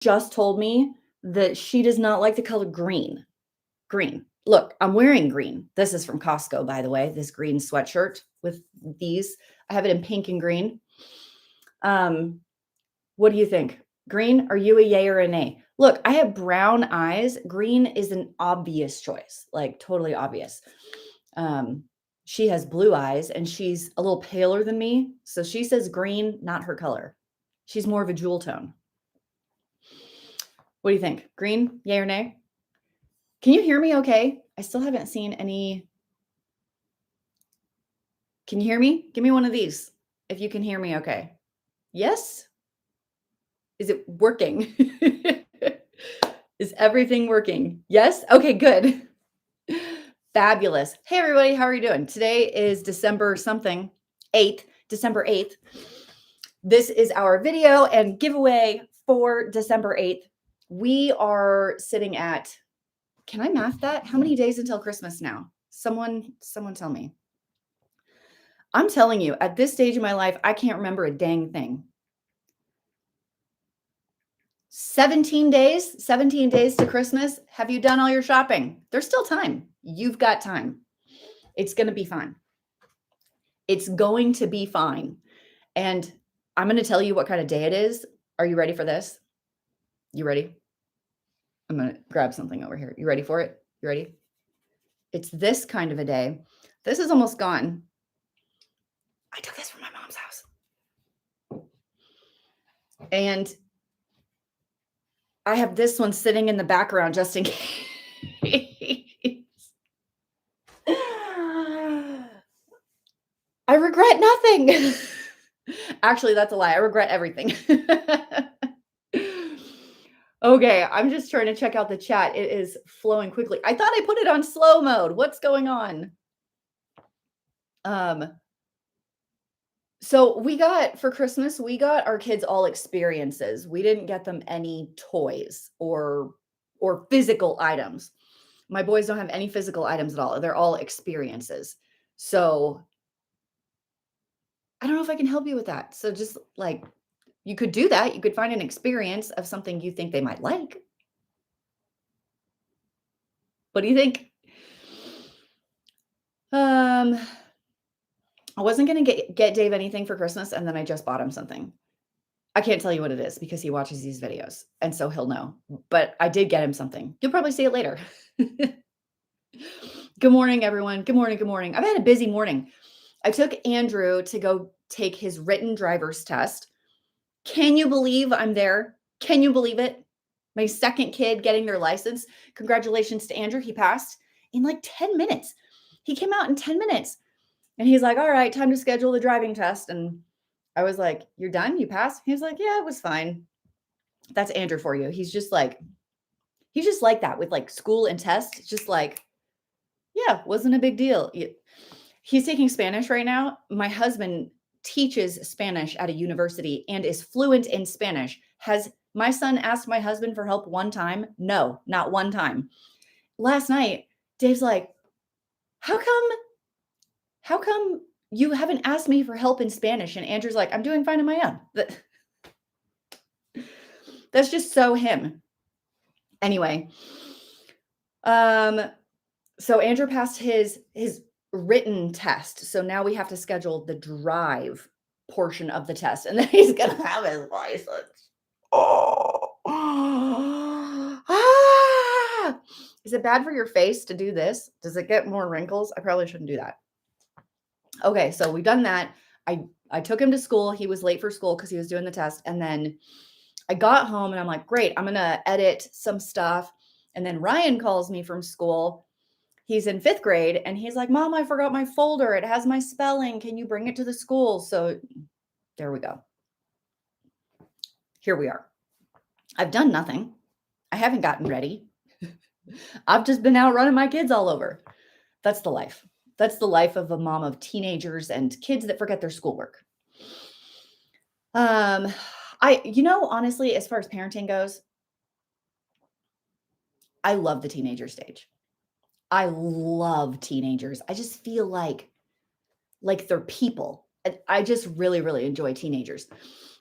just told me that she does not like the color green. Green. Look, I'm wearing green. This is from Costco, by the way, this green sweatshirt with these. I have it in pink and green. What do you think? Green, are you a yay or a nay? Look, I have brown eyes. Green is an obvious choice, like totally obvious. She has blue eyes and she's a little paler than me. So she says green, not her color. She's more of a jewel tone. What do you think? Green, yay or nay? Can you hear me okay? I still haven't seen any. Can you hear me? Give me one of these if you can hear me okay. Yes? Is it working? Is everything working? Yes? Okay, good. Fabulous. Hey, everybody. How are you doing? Today is December 8th. This is our video and giveaway for December 8th. We are sitting at, can I math that? How many days until Christmas now? Someone tell me. I'm telling you, at this stage of my life, I can't remember a dang thing. 17 days to Christmas. Have you done all your shopping? There's still time. You've got time. It's going to be fine. It's going to be fine. And I'm going to tell you what kind of day it is. Are you ready for this? You ready? I'm going to grab something over here. You ready for it? You ready? It's this kind of a day. This is almost gone. I took this from my mom's house. And I have this one sitting in the background just in case. I regret nothing. Actually, that's a lie. I regret everything. Okay, I'm just trying to check out the chat. It is flowing quickly. I thought I put it on slow mode. What's going on? So for Christmas, we got our kids all experiences. We didn't get them any toys or physical items. My boys don't have any physical items at all. They're all experiences. So I don't know if I can help you with that. So just like, you could do that. You could find an experience of something you think they might like. What do you think? I wasn't going to get Dave anything for Christmas, and then I just bought him something. I can't tell you what it is because he watches these videos, and so he'll know. But I did get him something. You'll probably see it later. Good morning, everyone. Good morning. Good morning. I've had a busy morning. I took Andrew to go take his written driver's test. Can you believe I'm there? Can you believe it? My second kid getting their license. Congratulations to Andrew. He passed in like 10 minutes. He came out in 10 minutes. And he's like, all right, time to schedule the driving test. And I was like, you're done? You passed? He was like, yeah, it was fine. That's Andrew for you. He's just like that with like school and tests. It's just like, yeah, wasn't a big deal. He's taking Spanish right now. My husband teaches Spanish at a university and is fluent in Spanish. Has my son asked my husband for help one time? No, not one time. Last night, Dave's like, how come you haven't asked me for help in Spanish? And Andrew's like, I'm doing fine on my own. That's just so him. Anyway, so Andrew passed his written test. So now we have to schedule the drive portion of the test, and then he's going to have his license. Is it bad for your face to do this? Does it get more wrinkles? I probably shouldn't do that. Okay, so we've done that. I took him to school. He was late for school because he was doing the test. And then I got home and I'm like, great, I'm going to edit some stuff. And then Ryan calls me from school. He's in 5th grade and he's like, Mom, I forgot my folder. It has my spelling. Can you bring it to the school? So there we go. Here we are. I've done nothing. I haven't gotten ready. I've just been out running my kids all over. That's the life. That's the life of a mom of teenagers and kids that forget their schoolwork. Honestly, as far as parenting goes, I love the teenager stage. I love teenagers. I just feel like they're people. I just really, really enjoy teenagers.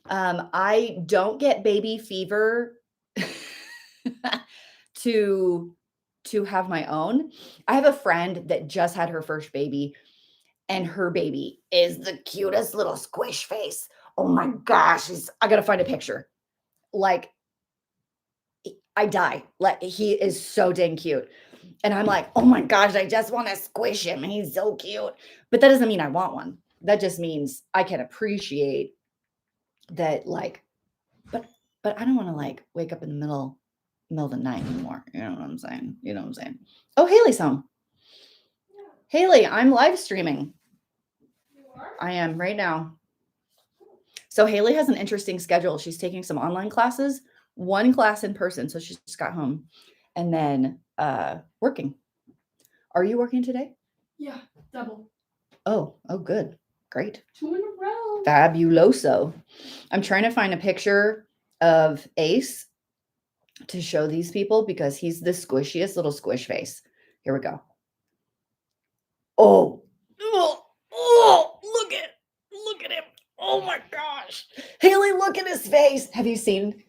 I don't get baby fever to have my own. I have a friend that just had her first baby, and her baby is the cutest little squish face. Oh my gosh, I gotta find a picture. Like, I die. Like, he is so dang cute. And I'm like, oh my gosh, I just want to squish him. He's so cute. But that doesn't mean I want one. That just means I can appreciate that, like, but I don't want to like wake up in the middle of the night anymore. You know what I'm saying? You know what I'm saying? Oh, Haley's home. Haley, I'm live streaming. You are? I am right now. So Haley has an interesting schedule. She's taking some online classes, one class in person. So she just got home, and then working. Are you working today? Yeah, double. Oh, good. Great. 2 in a row. Fabuloso. I'm trying to find a picture of Ace to show these people because he's the squishiest little squish face. Here we go. Oh, look at him. Oh my gosh. Haley, look at his face. Have you seen?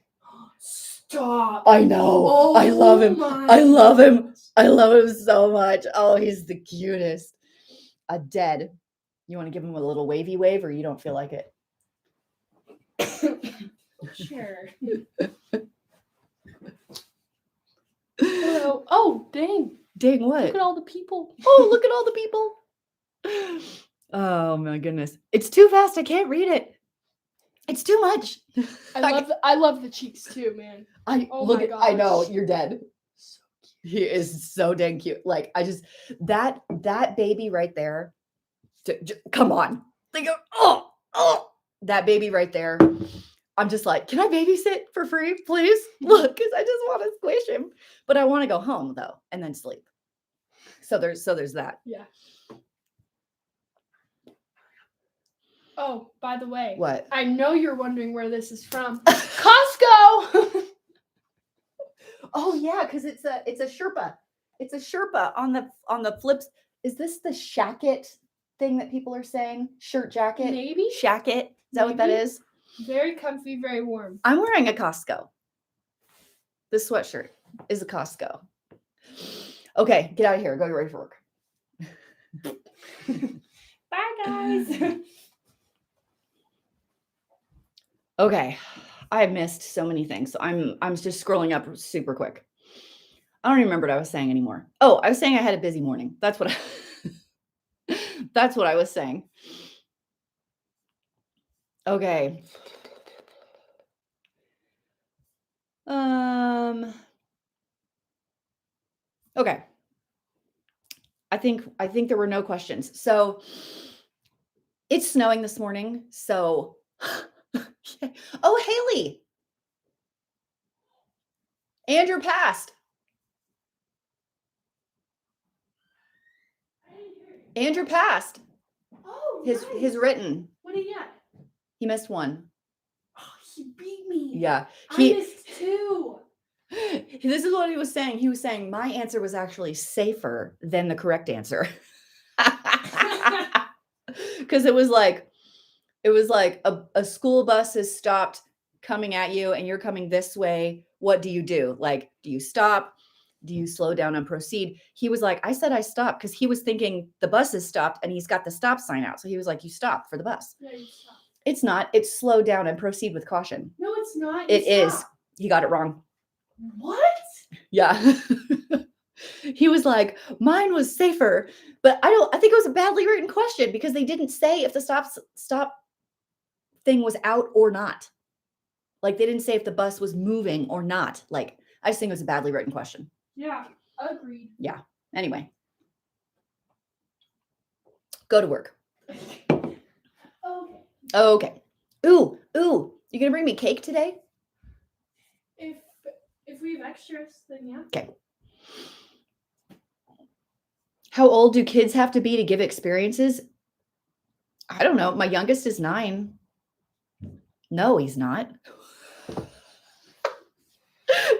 Stop. I know. Oh, I love him. my I love him. gosh. I love him so much. Oh, he's the cutest. Dead. You want to give him a little wavy wave, or you don't feel like it? Sure. Hello. Oh, dang. Dang, what? Look at all the people. Oh, look at all the people. Oh my goodness. It's too fast. I can't read it. It's too much. I love the cheeks too, man. Oh look my at I know, gosh. you're dead. So He is so dang cute. Like, I just that baby right there. Come on. Think of that baby right there. I'm just like, can I babysit for free, please? Look, because I just want to squish him. But I want to go home though and then sleep. So there's that. Yeah. Oh, by the way. What? I know you're wondering where this is from. Costco. Oh yeah, because it's a Sherpa. It's a Sherpa on the flips. Is this the shacket thing that people are saying? Shirt jacket? Maybe. Shacket. Is that what that Maybe. is? Very comfy, very warm. I'm wearing a Costco. This sweatshirt is a Costco. Okay, get out of here. Go get ready for work. Bye, guys. Okay, I have missed so many things. So I'm just scrolling up super quick. I don't even remember what I was saying anymore. Oh, I was saying I had a busy morning. That's what I was saying. Okay. Okay. I think there were no questions. So it's snowing this morning. So oh, Haley. Andrew passed. Andrew passed. Oh, His nice. written. What did he get? He missed one. Oh, he beat me. Yeah. I missed 2. This is what he was saying. He was saying my answer was actually safer than the correct answer. Because it was like a school bus has stopped coming at you and you're coming this way. What do you do? Like, do you stop? Do you slow down and proceed? He was like, I said I stopped, because he was thinking the bus is stopped and he's got the stop sign out. So he was like, you stopped for the bus. Yeah, you stopped. It's not. It's slow down and proceed with caution. No, it's not. It is. He got it wrong. What? Yeah. He was like, mine was safer, but I think it was a badly written question because they didn't say if the stop thing was out or not. Like, they didn't say if the bus was moving or not. Like, I just think it was a badly written question. Yeah, agreed. Yeah. Anyway. Go to work. Okay. Okay. Ooh. You gonna bring me cake today? If we have extras, then yeah. Okay. How old do kids have to be to give experiences? I don't know. My youngest is 9. No, he's not.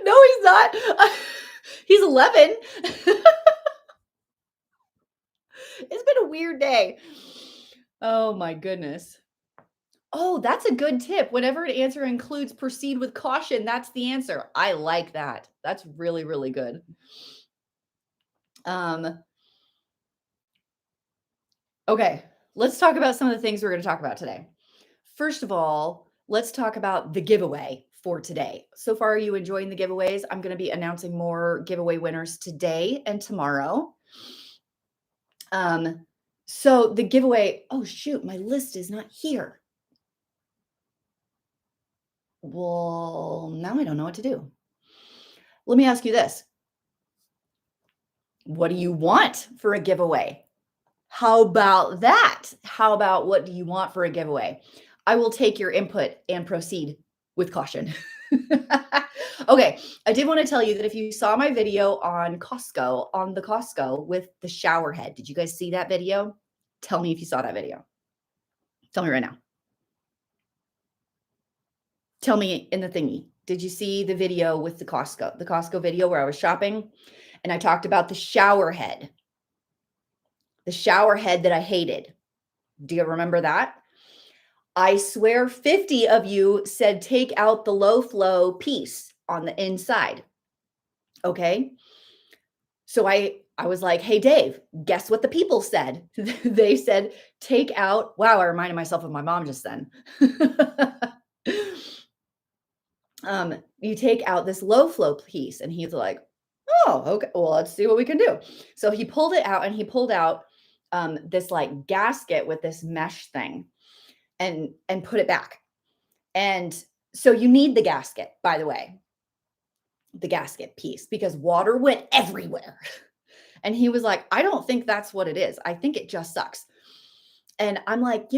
No, he's not. He's 11. It's been a weird day. Oh my goodness. Oh, that's a good tip. Whenever an answer includes proceed with caution, that's the answer. I like that. That's really, really good. Um, okay, let's talk about some of the things we're going to talk about today. First of all, let's talk about the giveaway for today. So far, are you enjoying the giveaways? I'm going to be announcing more giveaway winners today and tomorrow. So the giveaway, oh shoot, my list is not here. Well, now I don't know what to do. Let me ask you this. What do you want for a giveaway? How about that? How about what do you want for a giveaway? I will take your input and proceed with caution. Okay, I did want to tell you that if you saw my video on the Costco with the shower head, did you guys see that video? Tell me if you saw that video. Tell me right now. Tell me in the thingy. Did you see the video with the Costco video where I was shopping and I talked about the shower head that I hated? Do you remember that? I swear 50 of you said take out the low flow piece on the inside. Okay. So I was like, hey, Dave, guess what the people said? They said, take out. Wow. I reminded myself of my mom just then. You take out this low flow piece. And he's like, oh, okay. Well, let's see what we can do. So he pulled it out and he pulled out this like gasket with this mesh thing and put it back. And so you need the gasket, by the way, the gasket piece, because water went everywhere. And he was like, I don't think that's what it is. I think it just sucks. And I'm like,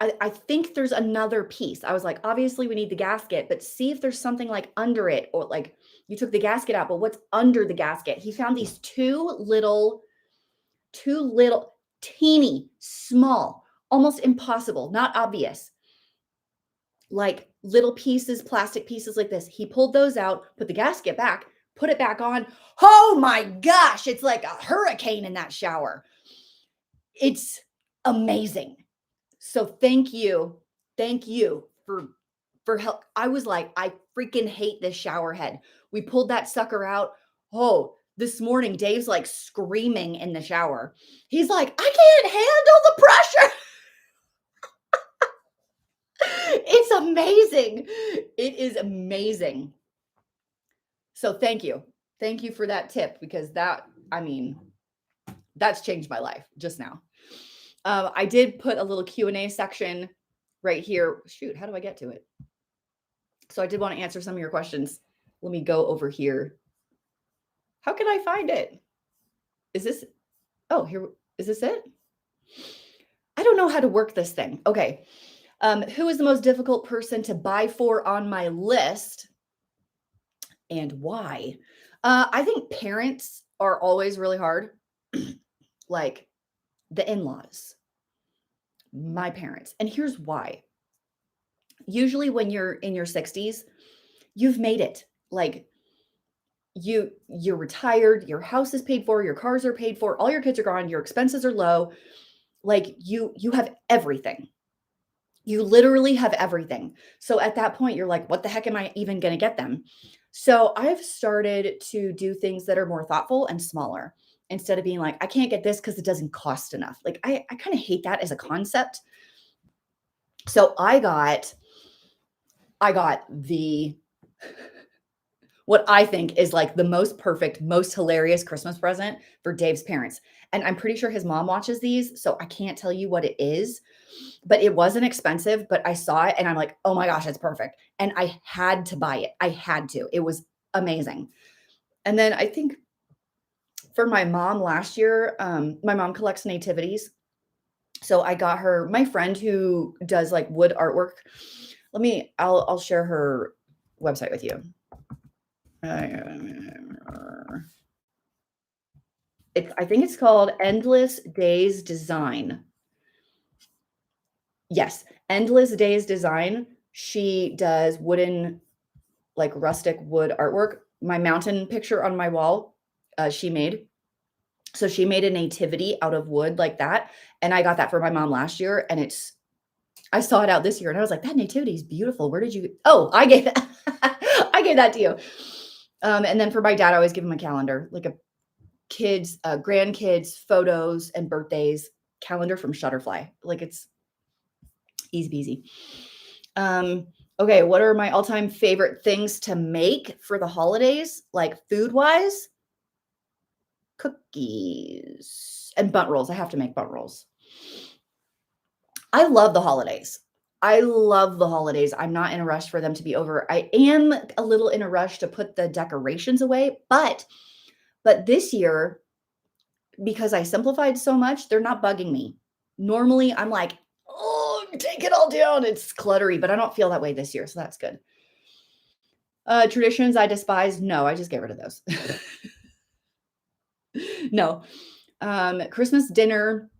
I think there's another piece. I was like, obviously we need the gasket, but see if there's something like under it, or like you took the gasket out, but what's under the gasket? He found these two little teeny, small, almost impossible, not obvious, like little pieces, plastic pieces like this. He pulled those out, put the gasket back, put it back on. Oh my gosh, it's like a hurricane in that shower. It's amazing. So thank you for help. I was like, I freaking hate this shower head. We pulled that sucker out. Oh, this morning, Dave's like screaming in the shower. He's like, I can't handle the pressure. It's amazing. It is amazing. So thank you. Thank you for that tip, because that's changed my life just now. I did put a little Q&A section right here. Shoot, how do I get to it? So I did want to answer some of your questions. Let me go over here. How can I find it? Is this, oh, here, is this it? I don't know how to work this thing. Okay. Who is the most difficult person to buy for on my list and why? I think parents are always really hard. Like the in-laws, my parents. And here's why. Usually when you're in your 60s, you've made it. Like you're retired, your house is paid for, your cars are paid for, all your kids are gone, your expenses are low. Like you have everything. You literally have everything. So at that point, you're like, what the heck am I even going to get them? So I've started to do things that are more thoughtful and smaller, instead of being like, I can't get this because it doesn't cost enough. Like I kind of hate that as a concept. So I got the what I think is like the most perfect, most hilarious Christmas present for Dave's parents. And I'm pretty sure his mom watches these, so I can't tell you what it is, but it wasn't expensive, but I saw it and I'm like, oh my gosh, it's perfect. And I had to buy it. I had to. It was amazing. And then I think for my mom last year, my mom collects nativities. So I got her, my friend who does like wood artwork. I'll share her website with you. I think it's called Endless Days Design. Yes, Endless Days Design. She does wooden, like rustic wood artwork. My mountain picture on my wall, she made. So she made a nativity out of wood like that. And I got that for my mom last year. And I saw it out this year and I was like, that nativity is beautiful. Where did you, oh, I gave that, I gave that to you. And then for my dad, I always give him a calendar, like a kids, grandkids, photos and birthdays calendar from Shutterfly. Like it's easy peasy. Okay. What are my all-time favorite things to make for the holidays? Like food wise? Cookies and bunt rolls. I have to make bunt rolls. I love the holidays. I love the holidays. I'm not in a rush for them to be over. I am a little in a rush to put the decorations away, but this year, because I simplified so much, they're not bugging me. Normally, I'm like, oh, take it all down. It's cluttery, but I don't feel that way this year, so that's good. Traditions I despise. No, I just get rid of those. No. Christmas dinner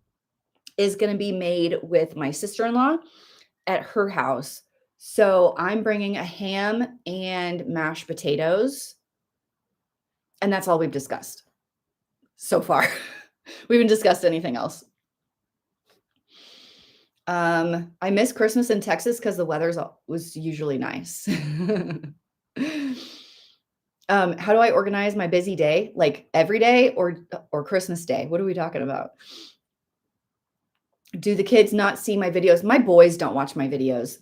is going to be made with my sister-in-law at her house. So I'm bringing a ham and mashed potatoes. And that's all we've discussed so far. We haven't discussed anything else. I miss Christmas in Texas because the weather was usually nice. How do I organize my busy day? Like every day or Christmas Day? What are we talking about? Do the kids not see my videos? My boys don't watch my videos.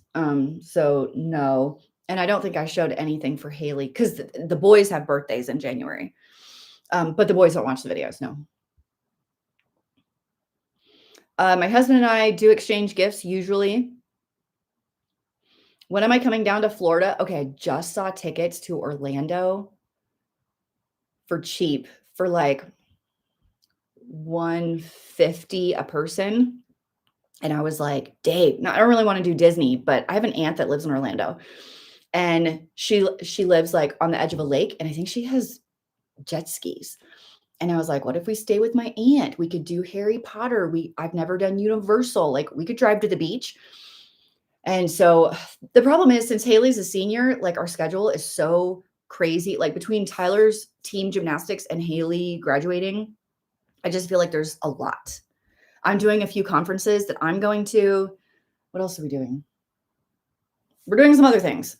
So no. And I don't think I showed anything for Haley because the boys have birthdays in January. But the boys don't watch the videos. No. My husband and I do exchange gifts usually. When am I coming down to Florida? Okay, I just saw tickets to Orlando for cheap for like $150 a person. And I was like, Dave, I don't really want to do Disney, but I have an aunt that lives in Orlando. And she lives like on the edge of a lake. And I think she has jet skis. And I was like, what if we stay with my aunt? We could do Harry Potter. I've never done Universal. Like we could drive to the beach. And so the problem is since Haley's a senior, like our schedule is so crazy. Like between Tyler's team gymnastics and Haley graduating, I just feel like there's a lot. I'm doing a few conferences that I'm going to. What else are we doing? We're doing some other things.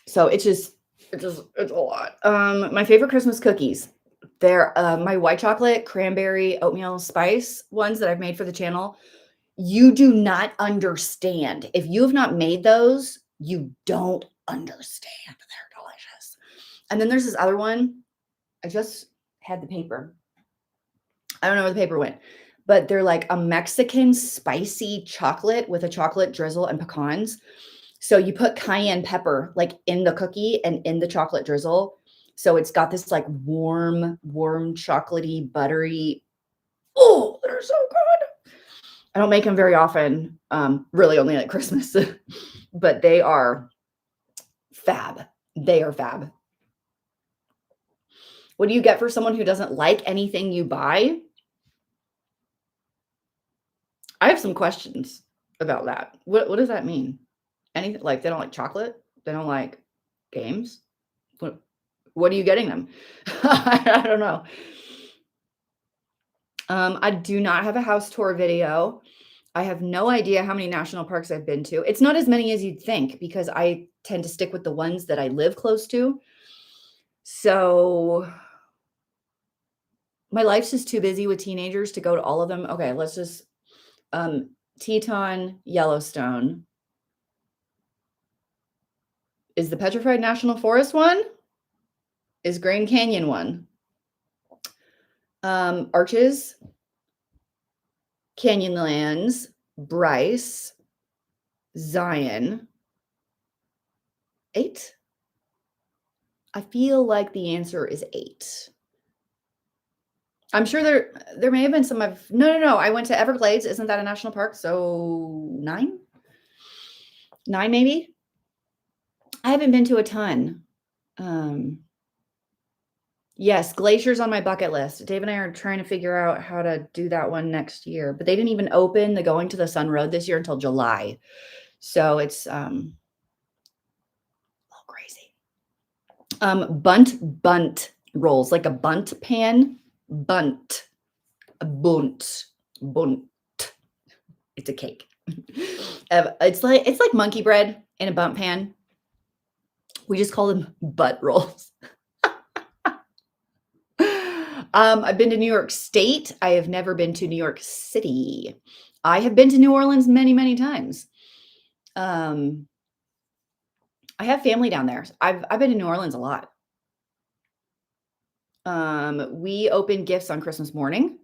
So it's a lot. My favorite Christmas cookies. They're my white chocolate, cranberry, oatmeal spice ones that I've made for the channel. You do not understand. If you have not made those, you don't understand. They're delicious. And then there's this other one. I just had the paper. I don't know where the paper went, but they're like a Mexican spicy chocolate with a chocolate drizzle and pecans. So you put cayenne pepper like in the cookie and in the chocolate drizzle. So it's got this like warm, chocolatey, buttery. Oh, they're so good. I don't make them very often, really only at Christmas, but they are fab. They are fab. What do you get for someone who doesn't like anything you buy? I have some questions about that. What does that mean? Anything like they don't like chocolate? They don't like games? What are you getting them? I don't know. I do not have a house tour video. I have no idea how many national parks I've been to. It's not as many as you'd think because I tend to stick with the ones that I live close to. So my life's just too busy with teenagers to go to all of them. Okay, let's just Teton, Yellowstone. Is the Petrified National Forest one? Is Grand Canyon one? Arches, Canyonlands, Bryce, Zion. 8? I feel like the answer is 8. I'm sure there may have been some of no. I went to Everglades. Isn't that a national park? So 9? 9 maybe? I haven't been to a ton. Yes, glaciers on my bucket list. Dave and I are trying to figure out how to do that one next year, but they didn't even open the Going to the Sun Road this year until July. So it's a little crazy. Bunt rolls, like a bunt pan. Bunt. A bunt. Bunt. It's a cake. It's like monkey bread in a bunt pan. We just call them butt rolls. I've been to New York State. I have never been to New York City. I have been to New Orleans many, many times. I have family down there. I've been to New Orleans a lot. We open gifts on Christmas morning.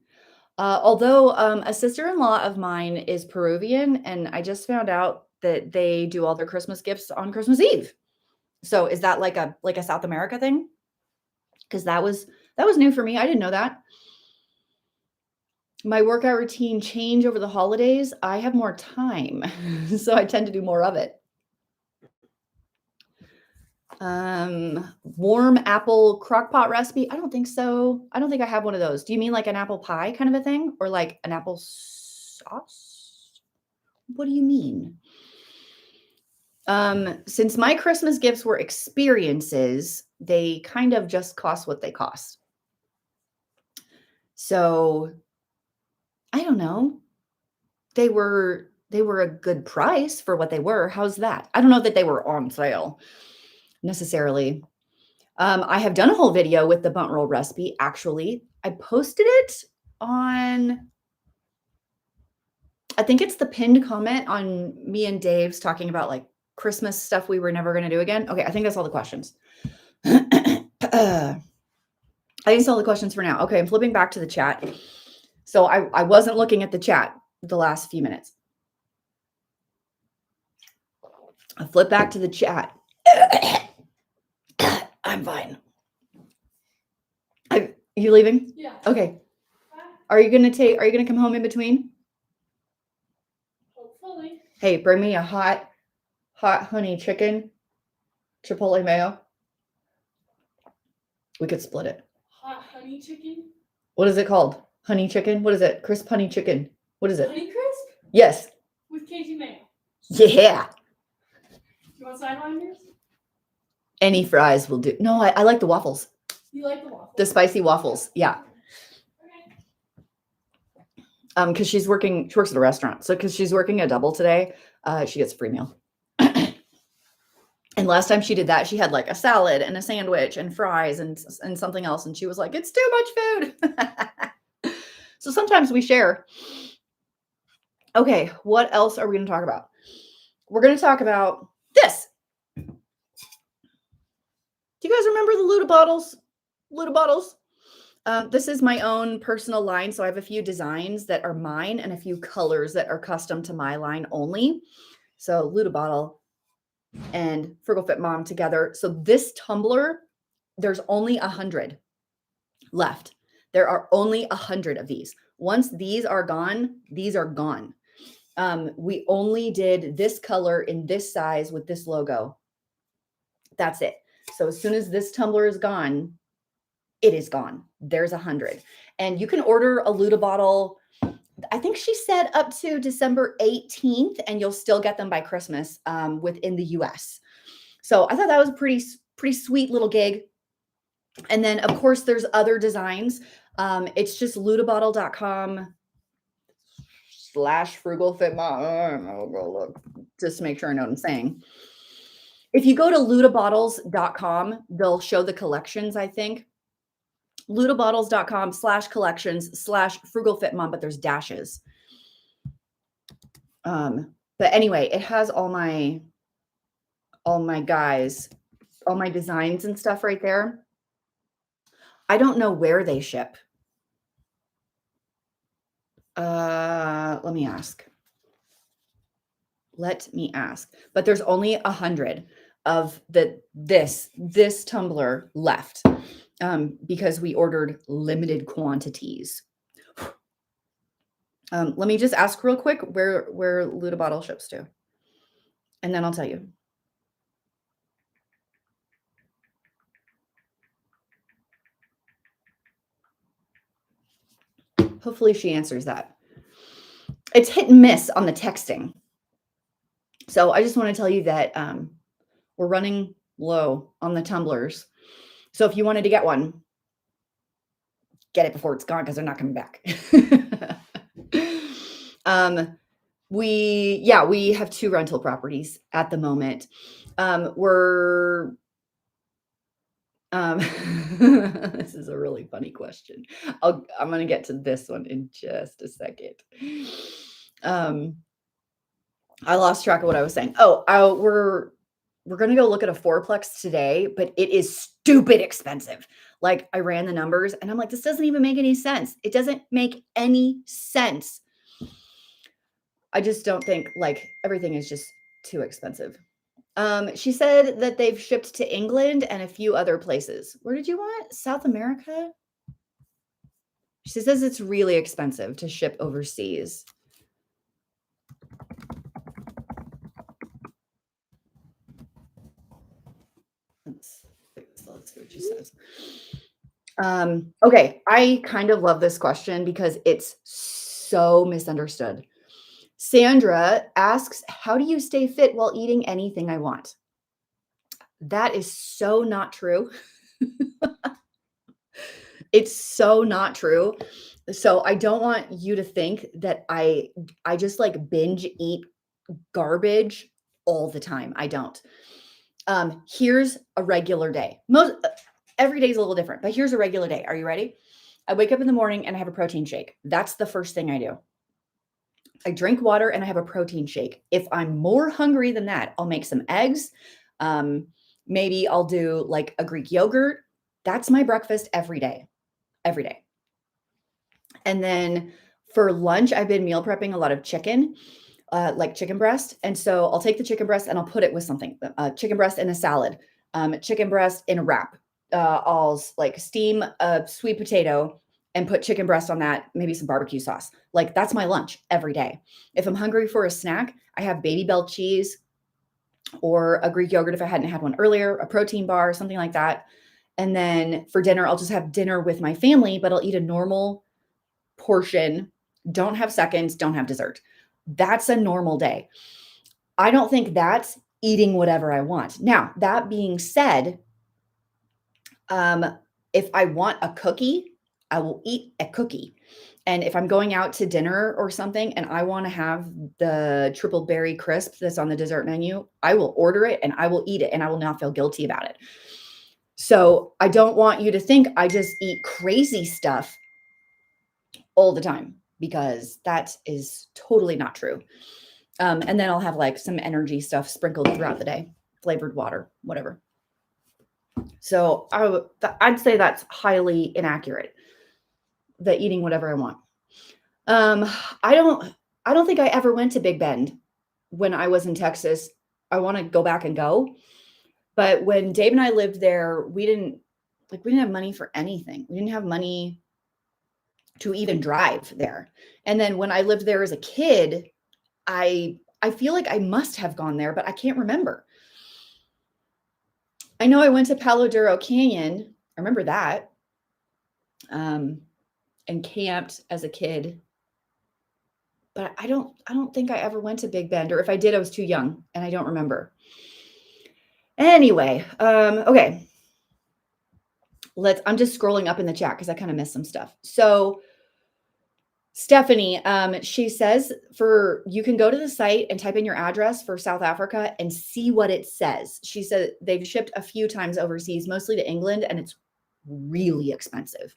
Although a sister-in-law of mine is Peruvian, and I just found out that they do all their Christmas gifts on Christmas Eve. So is that like a South America thing? Because that was new for me. I didn't know that. My workout routine change over the holidays. I have more time, so I tend to do more of it. Warm apple crock pot recipe. I don't think so. I don't think I have one of those. Do you mean like an apple pie kind of a thing, or like an apple sauce? What do you mean? Since my Christmas gifts were experiences, they kind of just cost what they cost. So I don't know. They were a good price for what they were. How's that? I don't know that they were on sale necessarily. I have done a whole video with the bunt roll recipe. Actually, I posted it on, I think it's the pinned comment on me and Dave's talking about like Christmas stuff we were never going to do again. Okay, I think that's all the questions. I think that's all the questions for now. Okay, I'm flipping back to the chat. So I wasn't looking at the chat the last few minutes. I flip back to the chat. I'm fine. You leaving? Yeah. Okay. Are you gonna come home in between? Hopefully. Hey, bring me a hot honey chicken, chipotle mayo. We could split it. Hot honey chicken? What is it called? Honey chicken? What is it? Crisp honey chicken. What is it? Honey crisp? Yes. With Casey mayo. Yeah. You want sideliners? Any fries will do. No, I like the waffles. You like the waffles? The spicy waffles. Yeah. Okay. Because she works at a restaurant. So because she's working a double today, she gets a free meal. And last time she did that, she had like a salad and a sandwich and fries and something else. And she was like, it's too much food. So sometimes we share. Okay, what else are we going to talk about? We're going to talk about this. Do you guys remember the Luda bottles? Luda bottles. This is my own personal line. So I have a few designs that are mine and a few colors that are custom to my line only. So Luda bottle and Frugal Fit Mom together. So this tumbler, there's only 100 left. There are only 100 of these. Once these are gone, these are gone. We only did this color in this size with this logo. That's it. So as soon as this tumbler is gone, it is gone. There's 100. And you can order a Luda bottle. I think she said up to December 18th, and you'll still get them by Christmas within the US. So I thought that was a pretty sweet little gig. And then, of course, there's other designs. It's just ludabottle.com/frugalfitmom. I'll go look just to make sure I know what I'm saying. If you go to ludabottles.com, they'll show the collections, I think. ludabottles.com/collections/frugalfitmom, but there's dashes. But anyway, it has all my guys, all my designs and stuff right there. I don't know where they ship. Let me ask. But there's only 100 of this tumbler left because we ordered limited quantities. Let me just ask real quick where Luda bottle ships to, and then I'll tell you. Hopefully she answers that. It's hit and miss on the texting. So I just want to tell you that we're running low on the tumblers. So if you wanted to get one, get it before it's gone because they're not coming back. We have 2 rental properties at the moment. We're this is a really funny question. I'm gonna get to this one in just a second. I lost track of what I was saying. We're gonna go look at a fourplex today, but it is stupid expensive. Like I ran the numbers and I'm like, this doesn't even make any sense. It doesn't make any sense. I just don't think like everything is just too expensive. She said that they've shipped to England and a few other places. Where did you want? South America? She says it's really expensive to ship overseas. Let's see what she says. Okay, I kind of love this question because it's so misunderstood. Sandra asks, how do you stay fit while eating anything I want? That is so not true. It's so not true. So I don't want you to think that I just like binge eat garbage all the time. I don't. Here's a regular day. Every day is a little different, but here's a regular day. Are you ready? I wake up in the morning and I have a protein shake. That's the first thing I do. I drink water and I have a protein shake. If I'm more hungry than that, I'll make some eggs. Maybe I'll do like a Greek yogurt. That's my breakfast every day. Every day. And then for lunch, I've been meal prepping a lot of chicken, like chicken breast. And so I'll take the chicken breast and I'll put it with something, chicken breast in a salad, chicken breast in a wrap. I'll like steam a sweet potato and put chicken breast on that, maybe some barbecue sauce. Like that's my lunch every day. If I'm hungry for a snack, I have Baby Bell cheese or a Greek yogurt if I hadn't had one earlier, a protein bar, something like that. And then for dinner, I'll just have dinner with my family, but I'll eat a normal portion, don't have seconds, don't have dessert. That's a normal day. I don't think that's eating whatever I want. Now, that being said, if I want a cookie, I will eat a cookie. And if I'm going out to dinner or something and I want to have the triple berry crisp that's on the dessert menu, I will order it and I will eat it and I will not feel guilty about it. So I don't want you to think I just eat crazy stuff all the time because that is totally not true. And then I'll have like some energy stuff sprinkled throughout the day, flavored water, whatever. So I'd say that's highly inaccurate, the eating whatever I want. I don't think I ever went to Big Bend when I was in Texas. I want to go back and go. But when Dave and I lived there, we didn't have money for anything. We didn't have money to even drive there. And then when I lived there as a kid, I feel like I must have gone there, but I can't remember. I know I went to Palo Duro Canyon. I remember that. And camped as a kid. But I don't think I ever went to Big Bend, or if I did, I was too young and I don't remember. Anyway, okay. I'm just scrolling up in the chat because I kind of missed some stuff. So Stephanie, she says you can go to the site and type in your address for South Africa and see what it says. She said they've shipped a few times overseas, mostly to England, and it's really expensive.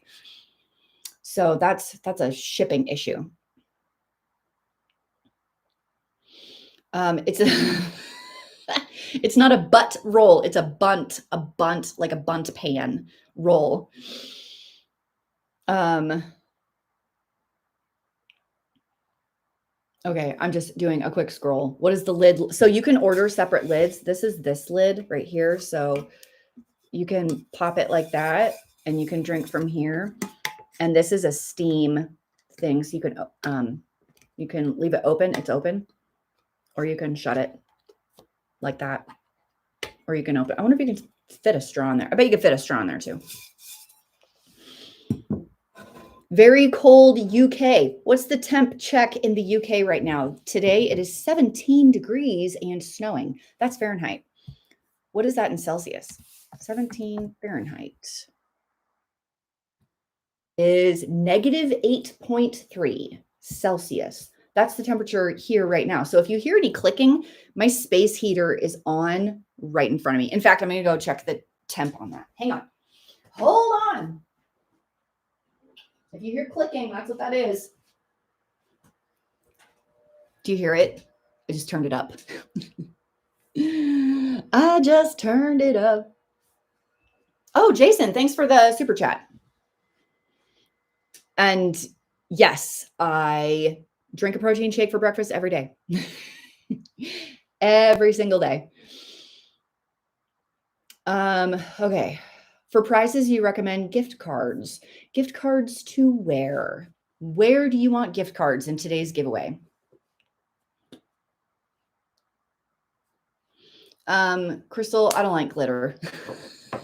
So that's a shipping issue. It's not a butt roll. It's a bunt, like a bunt pan roll. Okay, I'm just doing a quick scroll. What is the lid? So you can order separate lids. This is this lid right here. So you can pop it like that and you can drink from here. And this is a steam thing. So you can leave it open. It's open. Or you can shut it like that. Or you can open. I wonder if you can fit a straw in there. I bet you could fit a straw in there too. Very cold UK. What's the temp check in the UK right now? Today it is 17 degrees and snowing. That's Fahrenheit. What is that in Celsius? 17 Fahrenheit. is -8.3 Celsius. That's the temperature here right now. So if you hear any clicking, my space heater is on right in front of me. In fact, I'm going to go check the temp on that. Hang on. Hold on. If you hear clicking, that's what that is. Do you hear it? I just turned it up. I just turned it up. Oh, Jason, thanks for the super chat. And yes, I drink a protein shake for breakfast every day. Every single day. Okay. For prices, you recommend gift cards. Gift cards to where? Where do you want gift cards in today's giveaway? Crystal, I don't like glitter.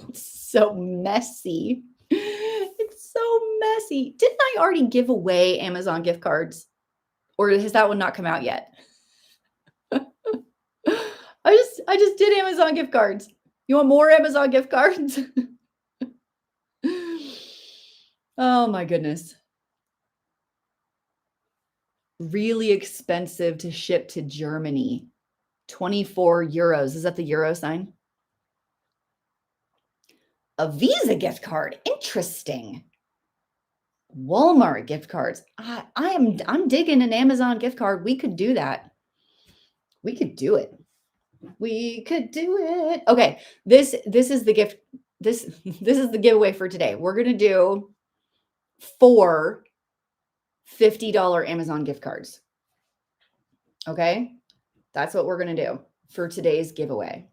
It's so messy. It's so messy. Didn't I already give away Amazon gift cards? Or has that one not come out yet? I just did Amazon gift cards. You want more Amazon gift cards? Oh my goodness. Really expensive to ship to Germany. 24 euros. Is that the euro sign? A Visa gift card. Interesting. Walmart gift cards. I'm digging an Amazon gift card. We could do that. We could do it. We could do it. Okay, this is the gift. This is the giveaway for today. We're gonna do 4 $50 Amazon gift cards. Okay, that's what we're gonna do for today's giveaway.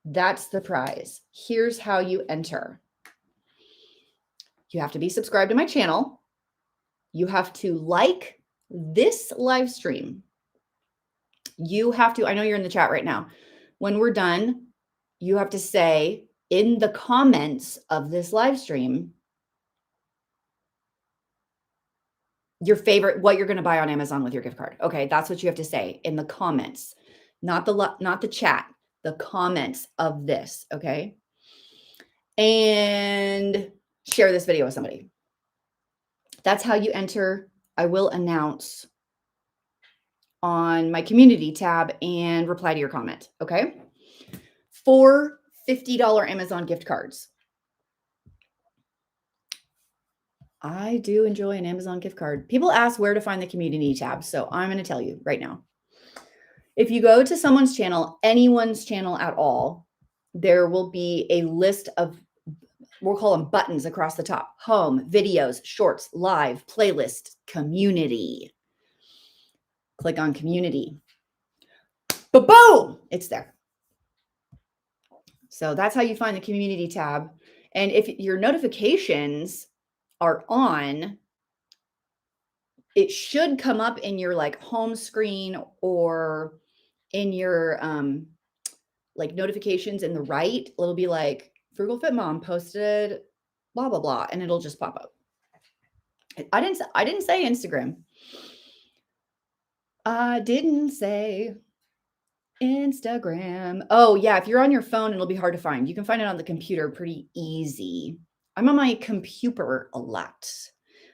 That's the prize. Here's how you enter. You have to be subscribed to my channel. You have to like this live stream. You have to, I know you're in the chat right now. When we're done, you have to say in the comments of this live stream, your favorite, what you're going to buy on Amazon with your gift card. Okay, that's what you have to say in the comments, not the chat, the comments of this, okay? And share this video with somebody. That's how you enter. I will announce on my community tab and reply to your comment, okay? 4 $50 Amazon gift cards. I do enjoy an Amazon gift card. People ask where to find the community tab, so I'm going to tell you right now. If you go to someone's channel, anyone's channel at all, there will be a list of, we'll call them buttons across the top: home, videos, shorts, live, playlist, community. Click on community. Boom! It's there. So that's how you find the community tab. And if your notifications are on, it should come up in your like home screen or in your like notifications in the right. It'll be like Frugal Fit Mom posted blah blah blah, and it'll just pop up. I didn't say Instagram. I didn't say Instagram. Oh yeah, if you're on your phone, it'll be hard to find. You can find it on the computer pretty easy. I'm on my computer a lot.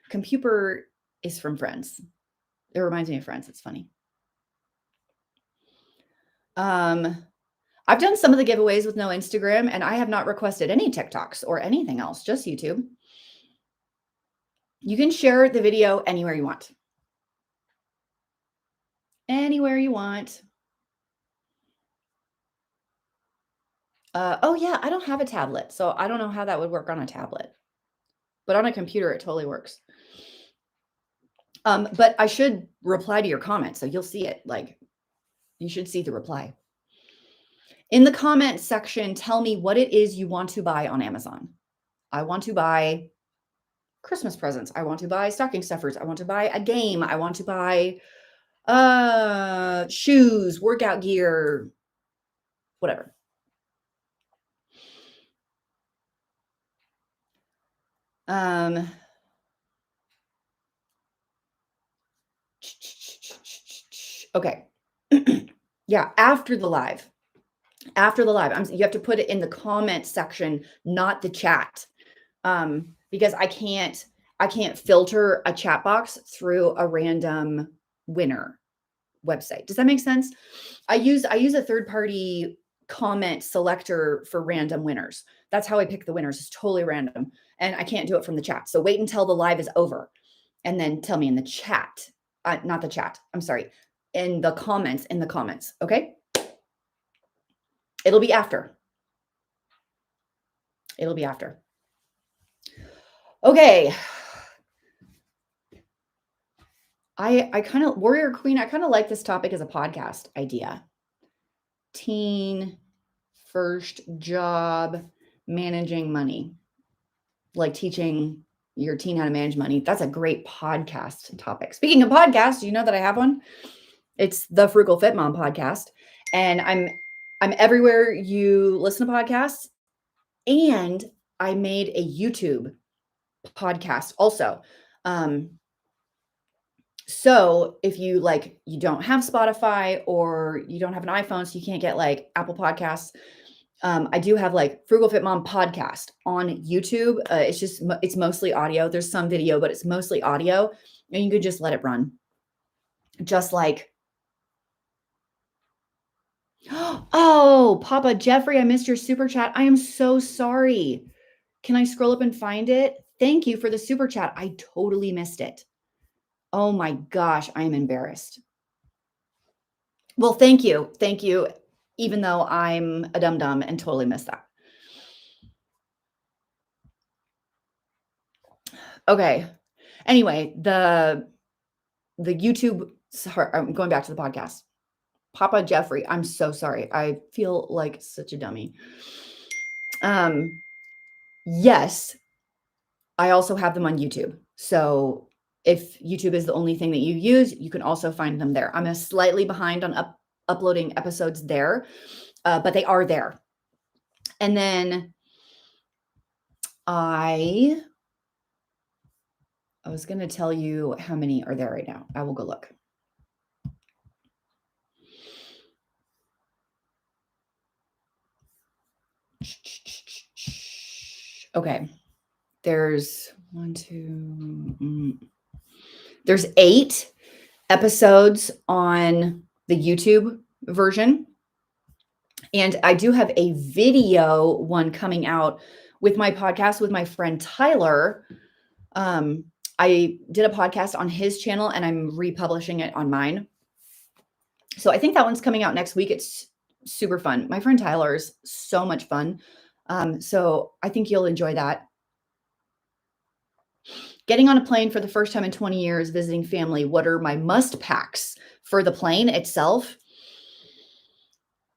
Computer is from Friends. It reminds me of Friends. It's funny. I've done some of the giveaways with no Instagram, and I have not requested any TikToks or anything else, just YouTube. You can share the video anywhere you want. Anywhere you want. Oh yeah, I don't have a tablet, so I don't know how that would work on a tablet. But on a computer, it totally works. But I should reply to your comment, so you'll see it. Like, you should see the reply. In the comment section, tell me what it is you want to buy on Amazon. I want to buy Christmas presents. I want to buy stocking stuffers. I want to buy a game. I want to buy shoes, workout gear, whatever. Okay. Yeah, after the live. You have to put it in the comment section, not the chat. because I can't filter a chat box through a random winner website. Does that make sense? I use a third-party comment selector for random winners. That's how I pick the winners. It's totally random. And I can't do it from the chat. So wait until the live is over and then tell me in the chat. Not the chat. I'm sorry. In the comments, okay? It'll be after. It'll be after. Okay. I kind of, Warrior Queen, I kind of like this topic as a podcast idea. Teen first job managing money, like teaching your teen how to manage money. That's a great podcast topic. Speaking of podcasts, you know that I have one. It's the Frugal Fit Mom podcast, and I'm everywhere you listen to podcasts, and I made a YouTube podcast also. So if you don't have Spotify or you don't have an iPhone, so you can't get like Apple Podcasts, I do have like Frugal Fit Mom podcast on YouTube. It's mostly audio. There's some video, but it's mostly audio, and you could just let it run. Just like, oh, Papa Jeffrey, I missed your super chat. I am so sorry. Can I scroll up and find it? Thank you for the super chat. I totally missed it. Oh my gosh, I am embarrassed. Well, thank you. Thank you. Even though I'm a dum-dum and totally missed that. Okay. Anyway, the YouTube, sorry, I'm going back to the podcast. Papa Jeffrey, I'm so sorry. I feel like such a dummy. Yes, I also have them on YouTube. So if YouTube is the only thing that you use, you can also find them there. I'm slightly behind on uploading episodes there, but they are there. And then I was going to tell you how many are there right now. I will go look. Okay. There's there's 8 episodes on the YouTube version. And I do have a video one coming out with my podcast with my friend Tyler. I did a podcast on his channel and I'm republishing it on mine. So I think that one's coming out next week. It's super fun. My friend Tyler is so much fun. So I think you'll enjoy that. Getting on a plane for the first time in 20 years, visiting family. What are my must packs for the plane itself?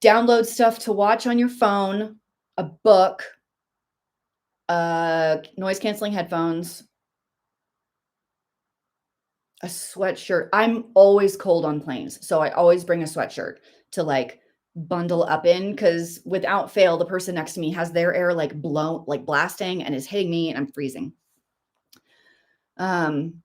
Download stuff to watch on your phone, a book, noise canceling headphones, a sweatshirt. I'm always cold on planes, so I always bring a sweatshirt to like bundle up in, because without fail, the person next to me has their air like blown, like blasting, and is hitting me and I'm freezing. And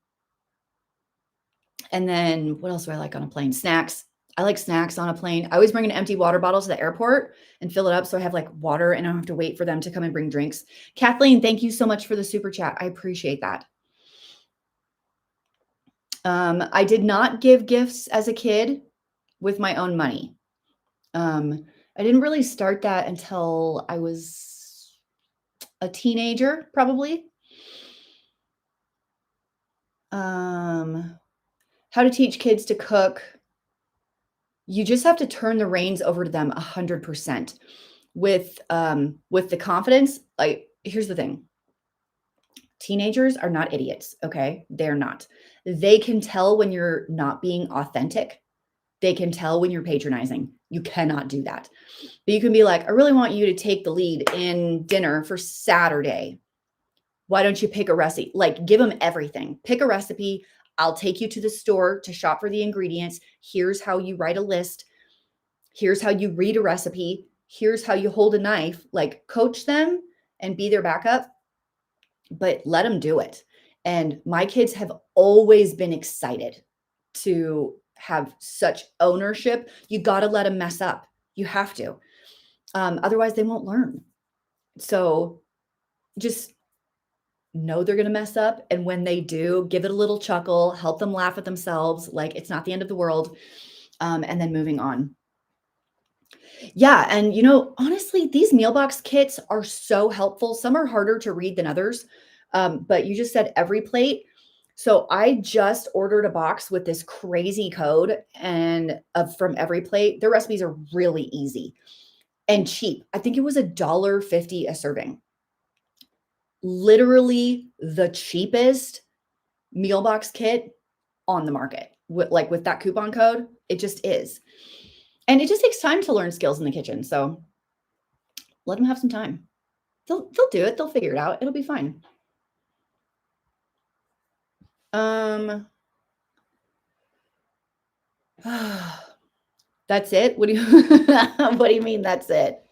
then what else do I like on a plane? Snacks. I like snacks on a plane. I always bring an empty water bottle to the airport and fill it up so I have like water and I don't have to wait for them to come and bring drinks. Kathleen, thank you so much for the super chat. I appreciate that. I did not give gifts as a kid with my own money. I didn't really start that until I was a teenager, probably. How to teach kids to cook. You just have to turn the reins over to them 100% with the confidence. Like, here's the thing. Teenagers are not idiots, okay? They're not. They can tell when you're not being authentic. They can tell when you're patronizing. You cannot do that. But you can be like, I really want you to take the lead in dinner for Saturday. Why don't you pick a recipe? Like, give them everything. Pick a recipe. I'll take you to the store to shop for the ingredients. Here's how you write a list. Here's how you read a recipe. Here's how you hold a knife. Like, coach them and be their backup, but let them do it. And my kids have always been excited to have such ownership. You got to let them mess up. You have to. Otherwise, they won't learn. So just know they're going to mess up. And when they do, give it a little chuckle, help them laugh at themselves. Like it's not the end of the world. And then moving on. Yeah. And, honestly, these meal box kits are so helpful. Some are harder to read than others. But you just said every plate. So I just ordered a box with this crazy code and from every plate. Their recipes are really easy and cheap. I think it was $1.50 a serving. Literally the cheapest meal box kit on the market. With that coupon code, it just is. And it just takes time to learn skills in the kitchen. So let them have some time. They'll do it. They'll figure it out. It'll be fine. That's it? What do you what do you mean that's it?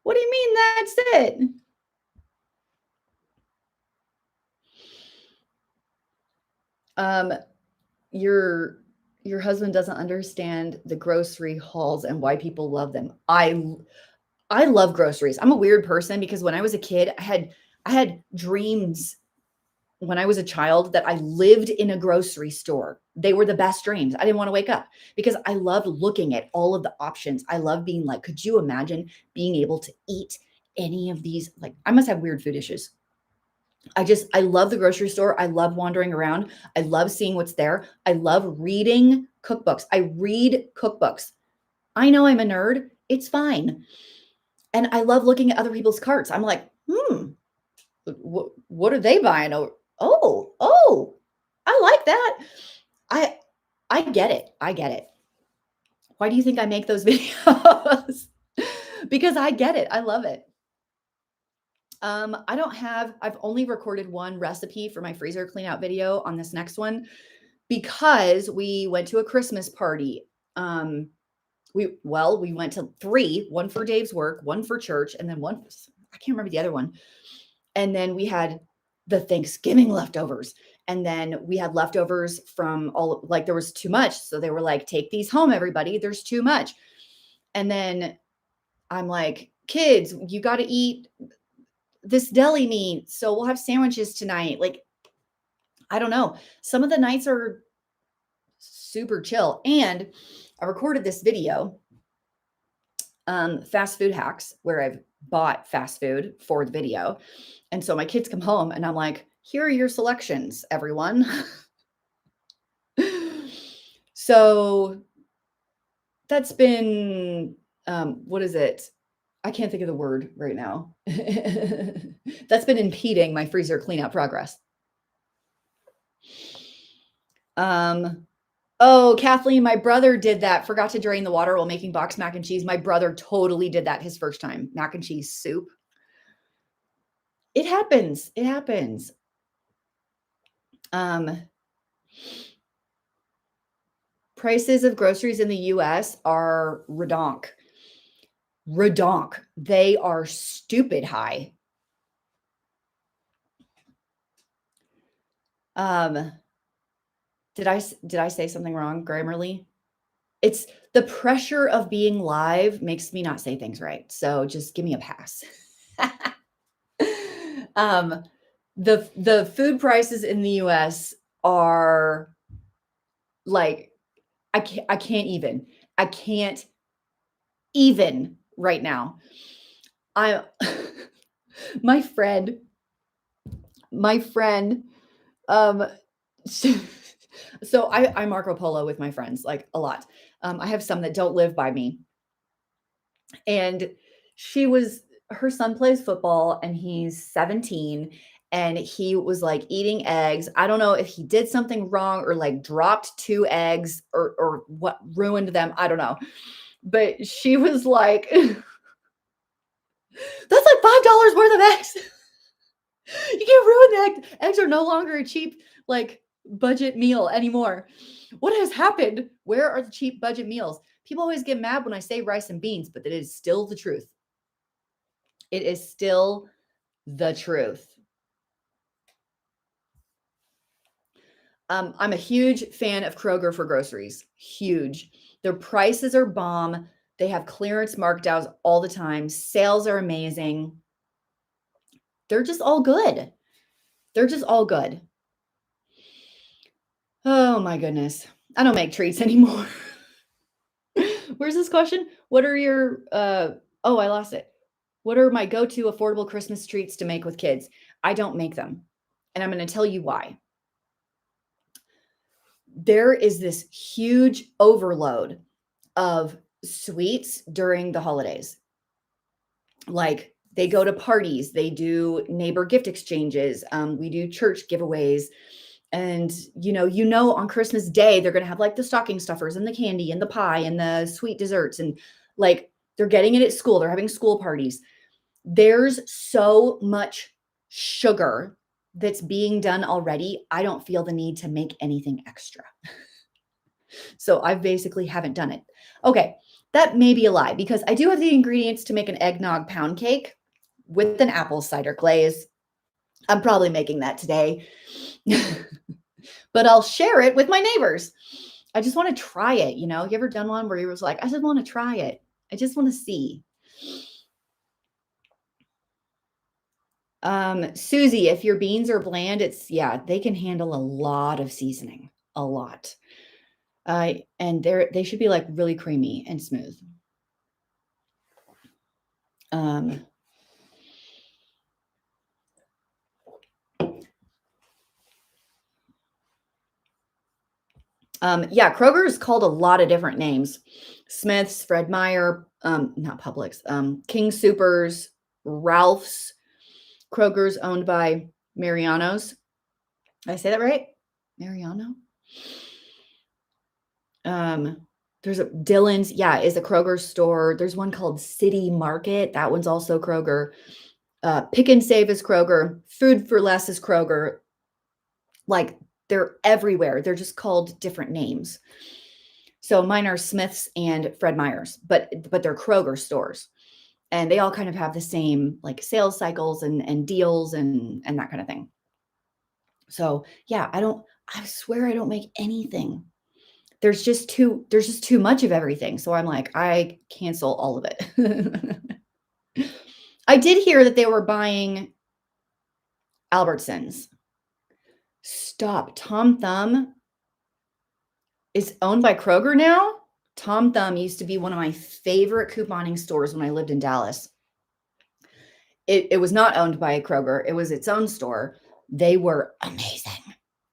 What do you mean that's it? Your husband doesn't understand the grocery hauls and why people love them. I love groceries. I'm a weird person because when I was a kid, I had dreams when I was a child that I lived in a grocery store. They were the best dreams. I didn't want to wake up because I loved looking at all of the options. I love being like, could you imagine being able to eat any of these? Like, I must have weird food issues. I love the grocery store. I love wandering around. I love seeing what's there. I love reading cookbooks. I read cookbooks. I know I'm a nerd. It's fine. And I love looking at other people's carts. I'm like, what are they buying? Oh, I like that. I get it. I get it. Why do you think I make those videos? Because I get it. I love it. I've only recorded one recipe for my freezer clean out video on this next one because we went to a Christmas party. We went to 3, one for Dave's work, one for church, and then one, I can't remember the other one. And then we had the Thanksgiving leftovers. And then we had leftovers from there was too much. So they were like, take these home, everybody. There's too much. And then I'm like, kids, you got to eat this deli meat. So we'll have sandwiches tonight. Like, I don't know. Some of the nights are super chill. And I recorded this video, fast food hacks, where I've bought fast food for the video. And so my kids come home and I'm like, here are your selections, everyone. So that's been, what is it? I can't think of the word right now. That's been impeding my freezer cleanout progress. Oh, Kathleen, my brother did that. Forgot to drain the water while making boxed mac and cheese. My brother totally did that his first time. Mac and cheese soup. It happens. It happens. Prices of groceries in the US are redonk. They are stupid high. Did I say something wrong, Grammarly? It's the pressure of being live makes me not say things right. So just give me a pass. The food prices in the US are like, I can't even right now. My friend, so I Marco Polo with my friends, like a lot. I have some that don't live by me. And her son plays football and he's 17 and he was like eating eggs. I don't know if he did something wrong or like dropped 2 eggs or what ruined them. I don't know. But she was like, that's like $5 worth of eggs. You can't ruin the eggs. Eggs are no longer a cheap, like, budget meal anymore. What has happened? Where are the cheap budget meals? People always get mad when I say rice and beans, but it is still the truth. It is still the truth. I'm a huge fan of Kroger for groceries. Huge. Their prices are bomb. They have clearance markdowns all the time. Sales are amazing. They're just all good. They're just all good. Oh my goodness. I don't make treats anymore. Where's this question? What are your oh, I lost it. What are my go-to affordable Christmas treats to make with kids? I don't make them. And I'm going to tell you why. There is this huge overload of sweets during the holidays. Like they go to parties, they do neighbor gift exchanges, we do church giveaways. And on Christmas Day, they're going to have like the stocking stuffers and the candy and the pie and the sweet desserts. And like they're getting it at school, they're having school parties. There's so much sugar that's being done already. I don't feel the need to make anything extra. So I basically haven't done it. Okay, that may be a lie because I do have the ingredients to make an eggnog pound cake with an apple cider glaze. I'm probably making that today, but I'll share it with my neighbors. I just want to try it. You ever done one where you was like, I just want to try it. I just want to see. Susie, if your beans are bland, they can handle a lot of seasoning, a lot. And they should be like really creamy and smooth. Kroger is called a lot of different names. Smith's, Fred Meyer, not Publix, King Soopers, Ralph's. Kroger's owned by Mariano's. Did I say that right? Mariano? There's Dillon's, is a Kroger store. There's one called City Market. That one's also Kroger. Pick and Save is Kroger. Food for Less is Kroger. Like they're everywhere. They're just called different names. So mine are Smith's and Fred Meyer's, but they're Kroger stores. And they all kind of have the same like sales cycles and deals and that kind of thing. So I swear I don't make anything. There's just too much of everything. So I'm like, I cancel all of it. I did hear that they were buying Albertsons. Stop. Tom Thumb is owned by Kroger now? Tom Thumb used to be one of my favorite couponing stores when I lived in Dallas. It was not owned by Kroger. It was its own store. They were amazing.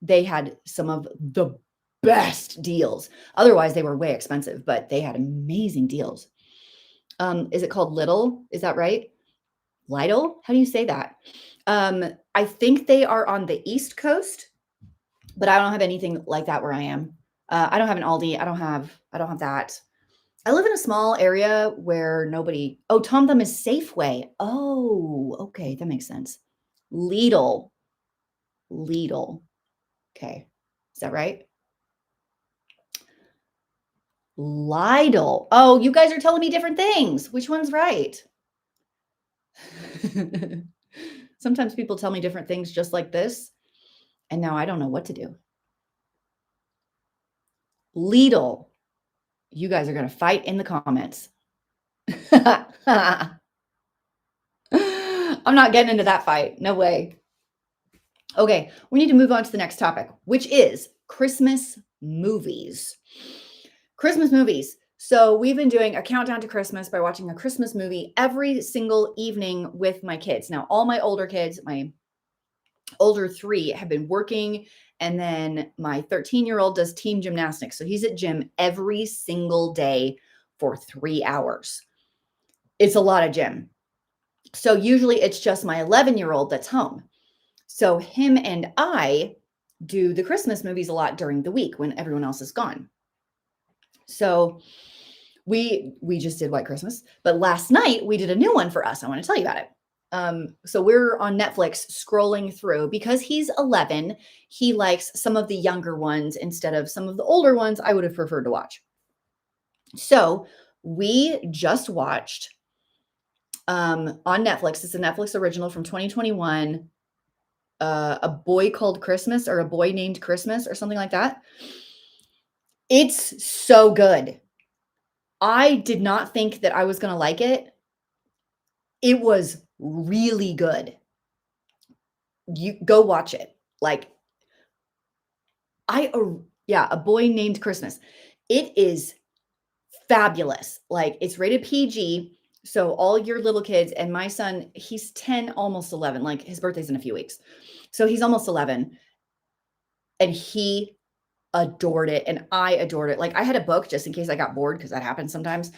They had some of the best deals. Otherwise, they were way expensive, but they had amazing deals. Is it called Lidl? Is that right? Lidl? How do you say that? I think they are on the East Coast, but I don't have anything like that where I am. I don't have an Aldi. I don't have that. I live in a small area where Tom Thumb is Safeway. Oh, okay. That makes sense. Lidl. Okay. Is that right? Lidl. Oh, you guys are telling me different things. Which one's right? Sometimes people tell me different things just like this, and now I don't know what to do. Lidl. You guys are going to fight in the comments. I'm not getting into that fight. No way. Okay, we need to move on to the next topic, which is Christmas movies. Christmas movies. So we've been doing a countdown to Christmas by watching a Christmas movie every single evening with my kids. Now, all my older kids, my older three, have been working, and then my 13-year-old does team gymnastics. So he's at gym every single day for 3 hours. It's a lot of gym. So usually it's just my 11-year-old that's home. So him and I do the Christmas movies a lot during the week when everyone else is gone. So we just did White Christmas, but last night we did a new one for us. I want to tell you about it. So we're on Netflix scrolling through because he's 11. He likes some of the younger ones instead of some of the older ones I would have preferred to watch. So we just watched on Netflix. It's a Netflix original from 2021. A Boy Called Christmas, or A Boy Named Christmas, or something like that. It's so good. I did not think that I was going to like it. It was really good. You go watch it. Like A Boy Named Christmas. It is fabulous. Like it's rated PG. So all your little kids and my son, he's 10, almost 11. Like his birthday's in a few weeks. So he's almost 11 and he adored it and I adored it. Like I had a book just in case I got bored because that happens sometimes.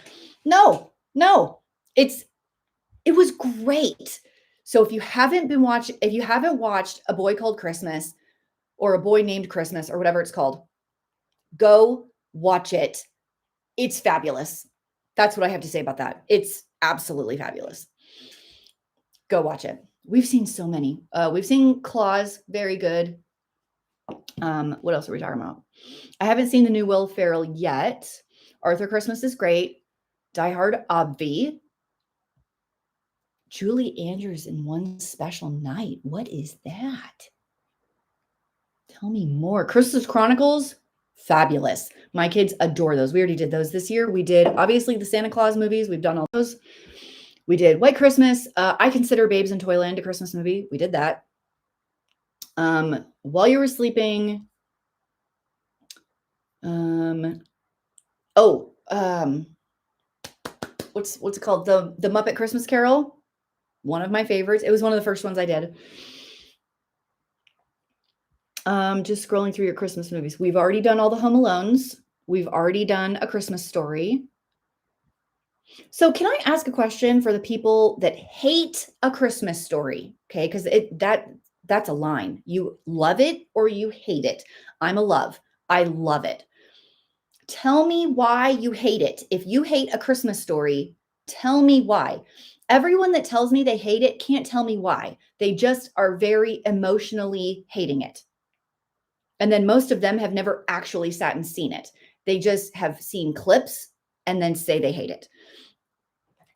No. It was great. So if you haven't watched A Boy Called Christmas or A Boy Named Christmas or whatever it's called, go watch it. It's fabulous. That's what I have to say about that. It's absolutely fabulous. Go watch it. We've seen so many. We've seen Claus, very good. What else are we talking about? I haven't seen the new Will Ferrell yet. Arthur Christmas is great. Die Hard, obvi. Julie Andrews in One Special Night. What is that? Tell me more. Christmas Chronicles, fabulous. My kids adore those. We already did those this year. We did, obviously, the Santa Claus movies. We've done all those. We did White Christmas. I consider Babes in Toyland a Christmas movie. We did that. While You Were Sleeping. What's it called? The Muppet Christmas Carol. One of my favorites. It was one of the first ones I did. Just scrolling through your Christmas movies. We've already done all the Home Alones. We've already done A Christmas Story. So can I ask a question for the people that hate A Christmas Story? Okay, because that's a line. You love it or you hate it. I'm a love. I love it. Tell me why you hate it. If you hate A Christmas Story, tell me why. Everyone that tells me they hate it can't tell me why. They just are very emotionally hating it. And then most of them have never actually sat and seen it. They just have seen clips and then say they hate it.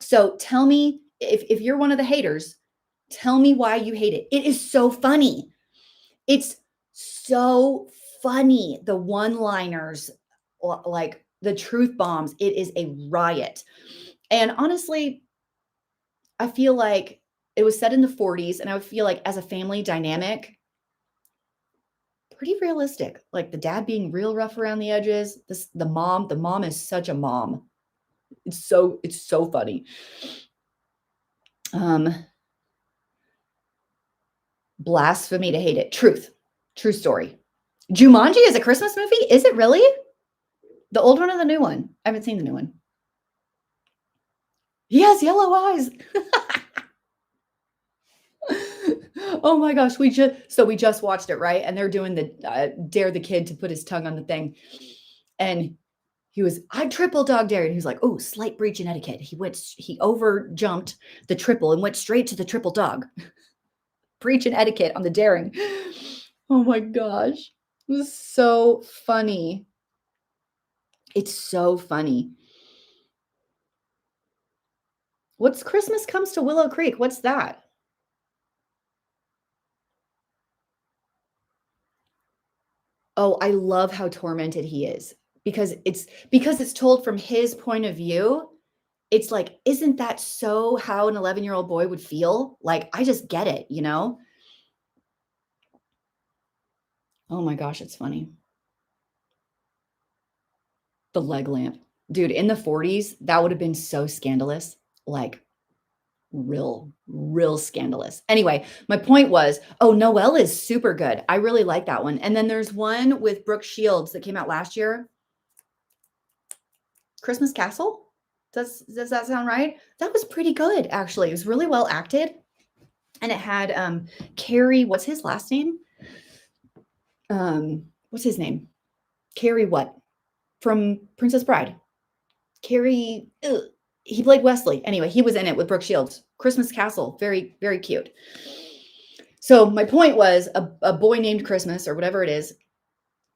So tell me, if you're one of the haters, tell me why you hate it. It is so funny. It's so funny. The one-liners, like the truth bombs, it is a riot. And honestly, I feel like it was set in the 40s, and I would feel like as a family dynamic, pretty realistic. Like the dad being real rough around the edges. The mom is such a mom. It's so funny. Blasphemy to hate it. True story. Jumanji is a Christmas movie? Is it really? The old one or the new one? I haven't seen the new one. He has yellow eyes. Oh my gosh, we just watched it, right? And they're doing the dare the kid to put his tongue on the thing. And I triple dog dared. He was like, oh, slight breach in etiquette. He over jumped the triple and went straight to the triple dog. Breach in etiquette on the daring. Oh my gosh. It was so funny. It's so funny. What's Christmas Comes to Willow Creek? What's that? Oh, I love how tormented he is because it's told from his point of view. It's like, isn't that so how an 11-year-old boy would feel? Like, I just get it, you know? Oh my gosh, it's funny. The leg lamp. Dude, in the 40s, that would have been so scandalous. Like, real scandalous. Anyway, my point was, Noelle is super good. I really like that one. And then there's one with Brooke Shields that came out last year. Christmas Castle? Does that sound right? That was pretty good, actually. It was really well acted. And it had Carrie, what's his last name? What's his name? Carrie what? From Princess Bride. Carrie, he played Wesley. Anyway, he was in it with Brooke Shields. Christmas Castle, very, very cute. So my point was a Boy Named Christmas or whatever it is.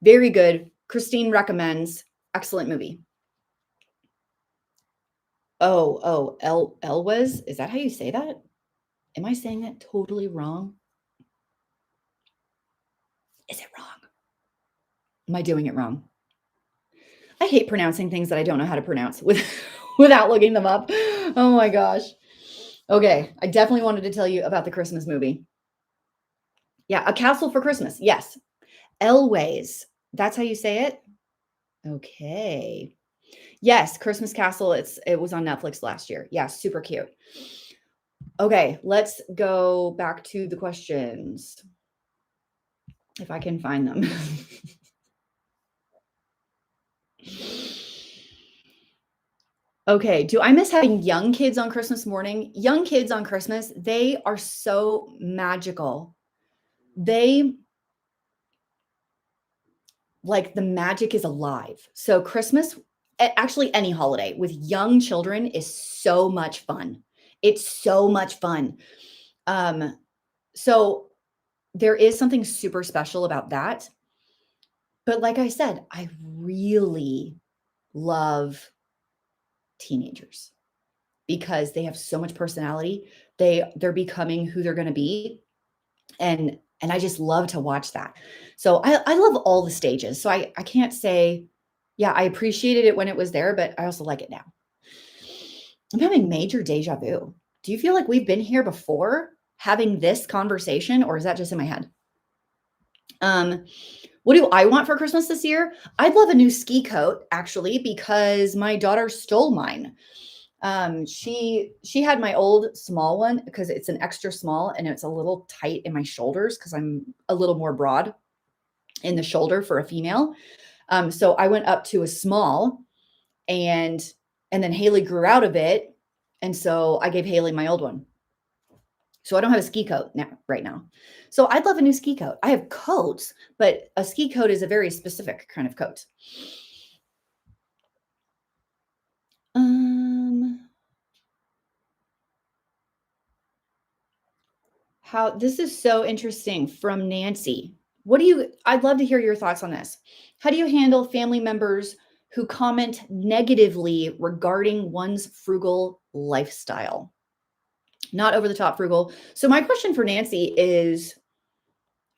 Very good. Christine recommends. Excellent movie. Elwes. Is that how you say that? Am I saying that totally wrong? Is it wrong? Am I doing it wrong? I hate pronouncing things that I don't know how to pronounce without looking them up. Oh my gosh. Okay. I definitely wanted to tell you about the Christmas movie. Yeah, A Castle for Christmas. Yes. Elways. That's how you say it? Okay. Yes, Christmas Castle. It was on Netflix last year. Yeah, super cute. Okay, let's go back to the questions. If I can find them. Okay, do I miss having young kids on Christmas morning? Young kids on Christmas, they are so magical. They like the magic is alive. So Christmas, actually any holiday with young children is so much fun. It's so much fun. Um, so there is something super special about that. But like I said, I really love teenagers because they have so much personality. They're becoming who they're going to be, and I just love to watch that. So I love all the stages. So I can't say, yeah, I appreciated it when it was there, but I also like it now. I'm having major deja vu. Do you feel like we've been here before having this conversation, or is that just in my head? What do I want for Christmas this year? I'd love a new ski coat, actually, because my daughter stole mine. She had my old small one because it's an extra small and it's a little tight in my shoulders because I'm a little more broad in the shoulder for a female. So I went up to a small, and then Haley grew out of it, and so I gave Haley my old one. So I don't have a ski coat now, right now. So I'd love a new ski coat. I have coats, but a ski coat is a very specific kind of coat. How this is so interesting from Nancy. I'd love to hear your thoughts on this. How do you handle family members who comment negatively regarding one's frugal lifestyle? Not over the top frugal. So my question for Nancy is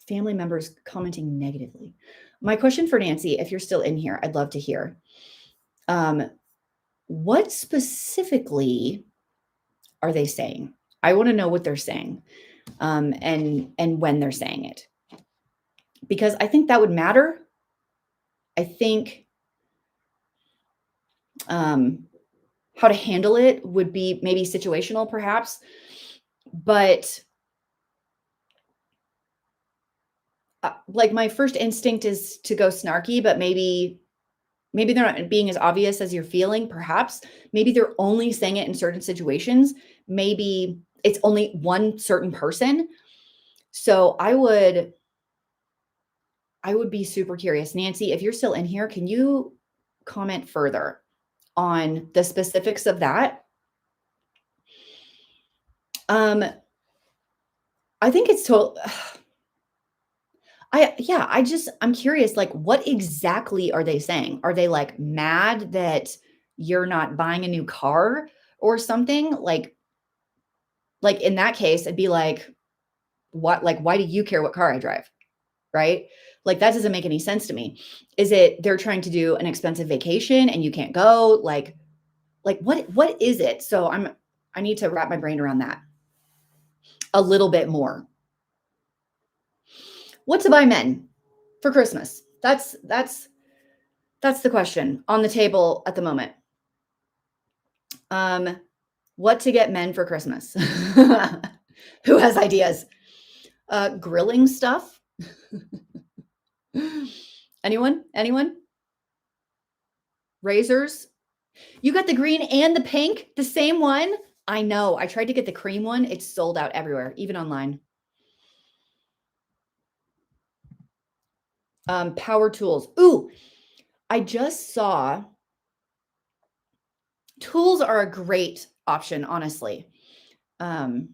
family members commenting negatively. My question for Nancy, if you're still in here, I'd love to hear. What specifically are they saying? I want to know what they're saying, and when they're saying it, because I think that would matter. I think how to handle it would be maybe situational, perhaps, but like my first instinct is to go snarky, but maybe they're not being as obvious as you're feeling. Perhaps maybe they're only saying it in certain situations. Maybe it's only one certain person. So I would be super curious. Nancy, if you're still in here, can you comment further on the specifics of that? I think it's total. I'm curious, like, what exactly are they saying? Are they like mad that you're not buying a new car or something? Like in that case, it'd be like, what, like, why do you care what car I drive? Right? Like, that doesn't make any sense to me. Is it they're trying to do an expensive vacation and you can't go? Like what is it? So I need to wrap my brain around that a little bit more. What to buy men for Christmas? That's the question on the table at the moment. What to get men for Christmas? Who has ideas? Grilling stuff? Anyone? Razors? You got the green and the pink, the same one? I know. I tried to get the cream one. It's sold out everywhere, even online. Power tools. Ooh, I just saw tools are a great option, honestly. I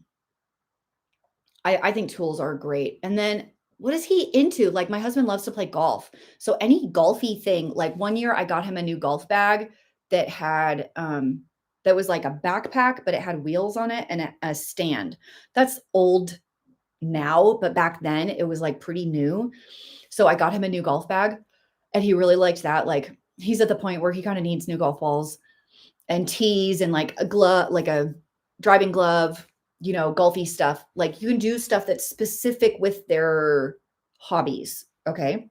think tools are great. And then what is he into? Like, my husband loves to play golf. So any golfy thing, like one year I got him a new golf bag that had that was like a backpack, but it had wheels on it and a stand. That's old now, but back then it was like pretty new. So I got him a new golf bag and he really liked that. Like, he's at the point where he kind of needs new golf balls and tees and like a glove, like a driving glove, golfy stuff. Like you can do stuff that's specific with their hobbies. Okay.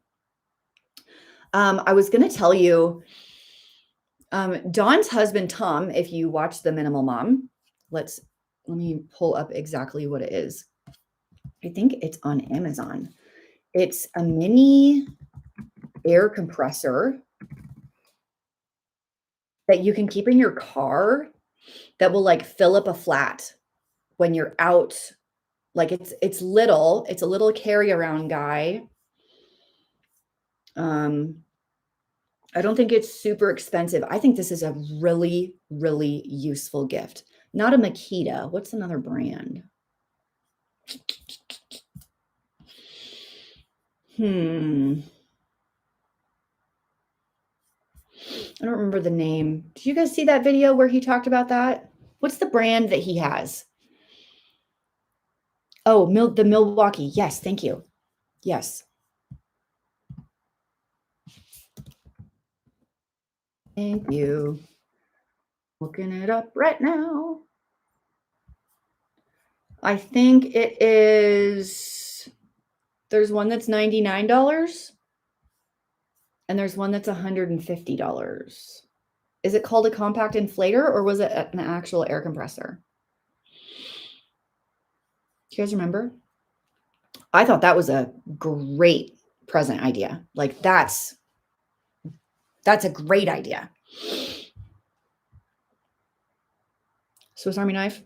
I was going to tell you, Dawn's husband, Tom, if you watch The Minimal Mom, let me pull up exactly what it is. I think it's on Amazon. It's a mini air compressor that you can keep in your car that will like fill up a flat when you're out. Like it's a little carry around guy. I don't think it's super expensive. I think this is a really, really useful gift. Not a Makita. What's another brand? I don't remember the name. Did you guys see that video where he talked about that? What's the brand that he has? Oh, the Milwaukee. Yes, thank you. Yes. Thank you. Looking it up right now. I think it is, there's one that's $99 and there's one that's $150. Is it called a compact inflator or was it an actual air compressor? Do you guys remember? I thought that was a great present idea. Like that's a great idea. Swiss Army knife.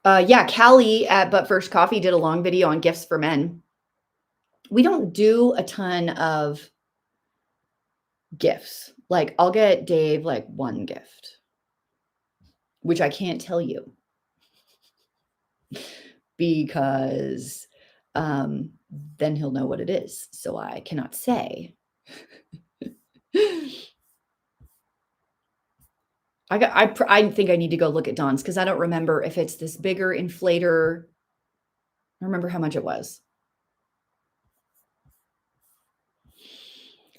Yeah, Callie at But First Coffee did a long video on gifts for men. We don't do a ton of gifts. Like I'll get Dave like one gift, which I can't tell you because then he'll know what it is. So I cannot say. I think I need to go look at Dawn's because I don't remember if it's this bigger inflator. I remember how much it was.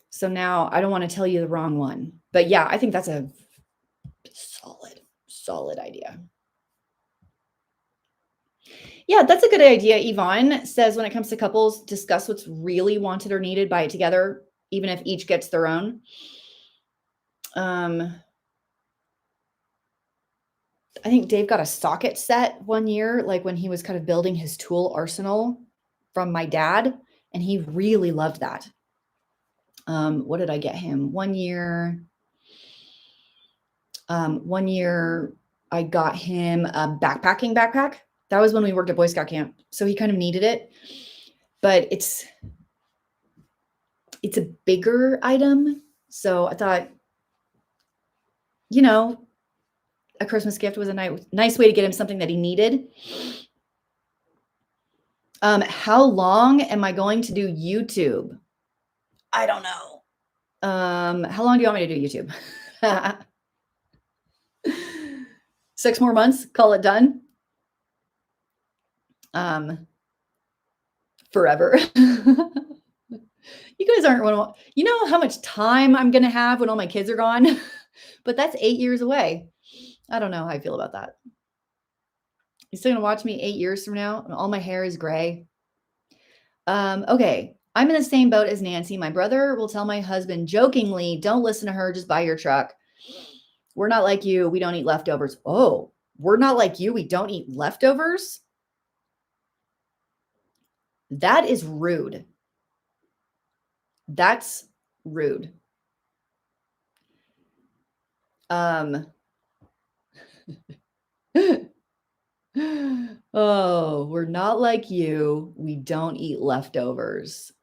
So now I don't want to tell you the wrong one. But yeah, I think that's a solid idea. Yeah, that's a good idea. Yvonne says when it comes to couples, discuss what's really wanted or needed, buy it together, even if each gets their own. I think Dave got a socket set one year, like when he was kind of building his tool arsenal from my dad, and he really loved that. What did I get him? One year I got him a backpacking backpack. That was when we worked at Boy Scout camp. So he kind of needed it, but it's a bigger item. So I thought, a Christmas gift was a nice way to get him something that he needed. How long am I going to do YouTube? I don't know. How long do you want me to do YouTube? 6 more months, call it done. Forever. You guys aren't, you know how much time I'm going to have when all my kids are gone, but that's 8 years away. I don't know how I feel about that. You're still going to watch me 8 years from now and all my hair is gray. Okay. I'm in the same boat as Nancy. My brother will tell my husband jokingly, don't listen to her, just buy your truck. We're not like you. We don't eat leftovers. Oh, we're not like you. We don't eat leftovers. That is rude. That's rude. Oh, we're not like you. We don't eat leftovers.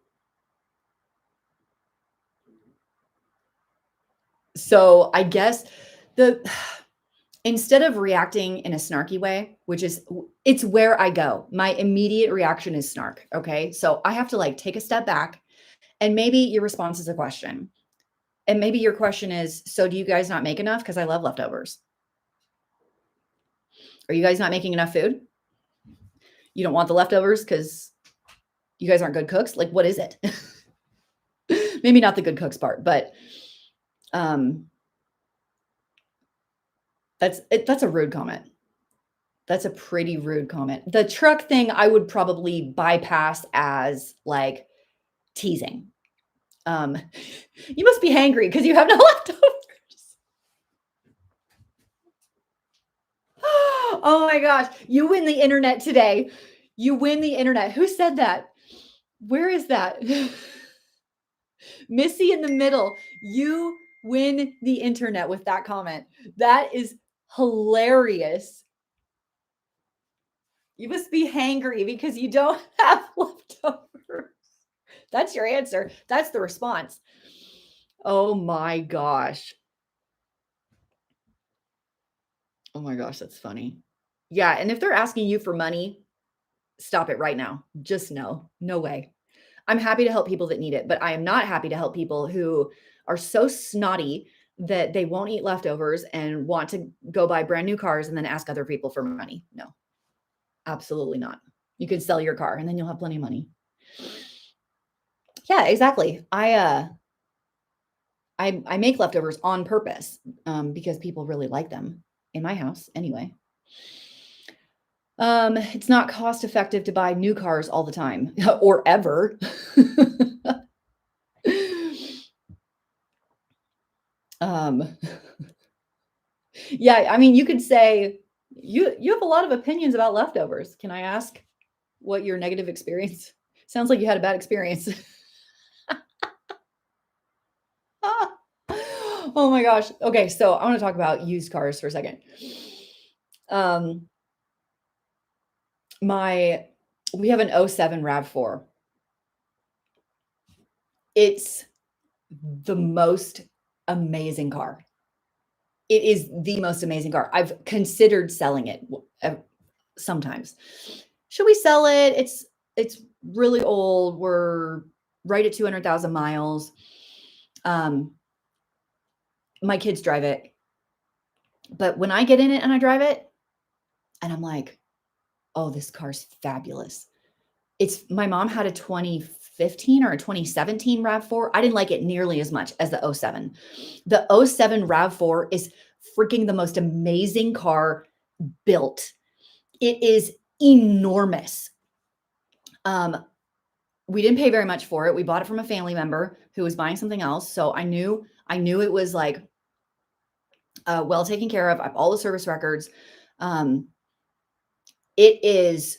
So I guess instead of reacting in a snarky way, which is, it's where I go. My immediate reaction is snark. Okay. So I have to like take a step back and maybe your response is a question. And maybe your question is, so do you guys not make enough? Because I love leftovers. Are you guys not making enough food? You don't want the leftovers because you guys aren't good cooks? Like, what is it? Maybe not the good cooks part, but That's a rude comment. That's a pretty rude comment. The truck thing, I would probably bypass as, like, teasing. You must be hangry because you have no leftovers. Oh my gosh, you win the internet today. You win the internet. Who said that? Where is that? Missy in the middle. You win the internet with that comment. That is hilarious. You must be hangry because you don't have leftovers. That's your answer. That's the response. Oh my gosh. Oh my gosh, that's funny. Yeah, and if they're asking you for money, stop it right now. Just no. No way. I'm happy to help people that need it, but I am not happy to help people who are so snotty that they won't eat leftovers and want to go buy brand new cars and then ask other people for money. No, absolutely not. You could sell your car and then you'll have plenty of money. Yeah, exactly. I make leftovers on purpose because people really like them in my house anyway. It's not cost effective to buy new cars all the time or ever. um, yeah, I mean, you could say you have a lot of opinions about leftovers. Can I ask what your negative experience? Sounds like you had a bad experience. Oh my gosh. Okay, so I want to talk about used cars for a second. Um, we have an '07 RAV4. It's the most amazing car. It is the most amazing car. I've considered selling it sometimes. Should we sell it? It's really old. We're right at 200,000 miles. My kids drive it. But when I get in it and I drive it, and I'm like, "Oh, this car's fabulous." My mom had a 2015 or a 2017 RAV4. I didn't like it nearly as much as the '07. The '07 RAV4 is freaking the most amazing car built. It is enormous. We didn't pay very much for it. We bought it from a family member who was buying something else. So I knew it was like well taken care of. I have all the service records. It is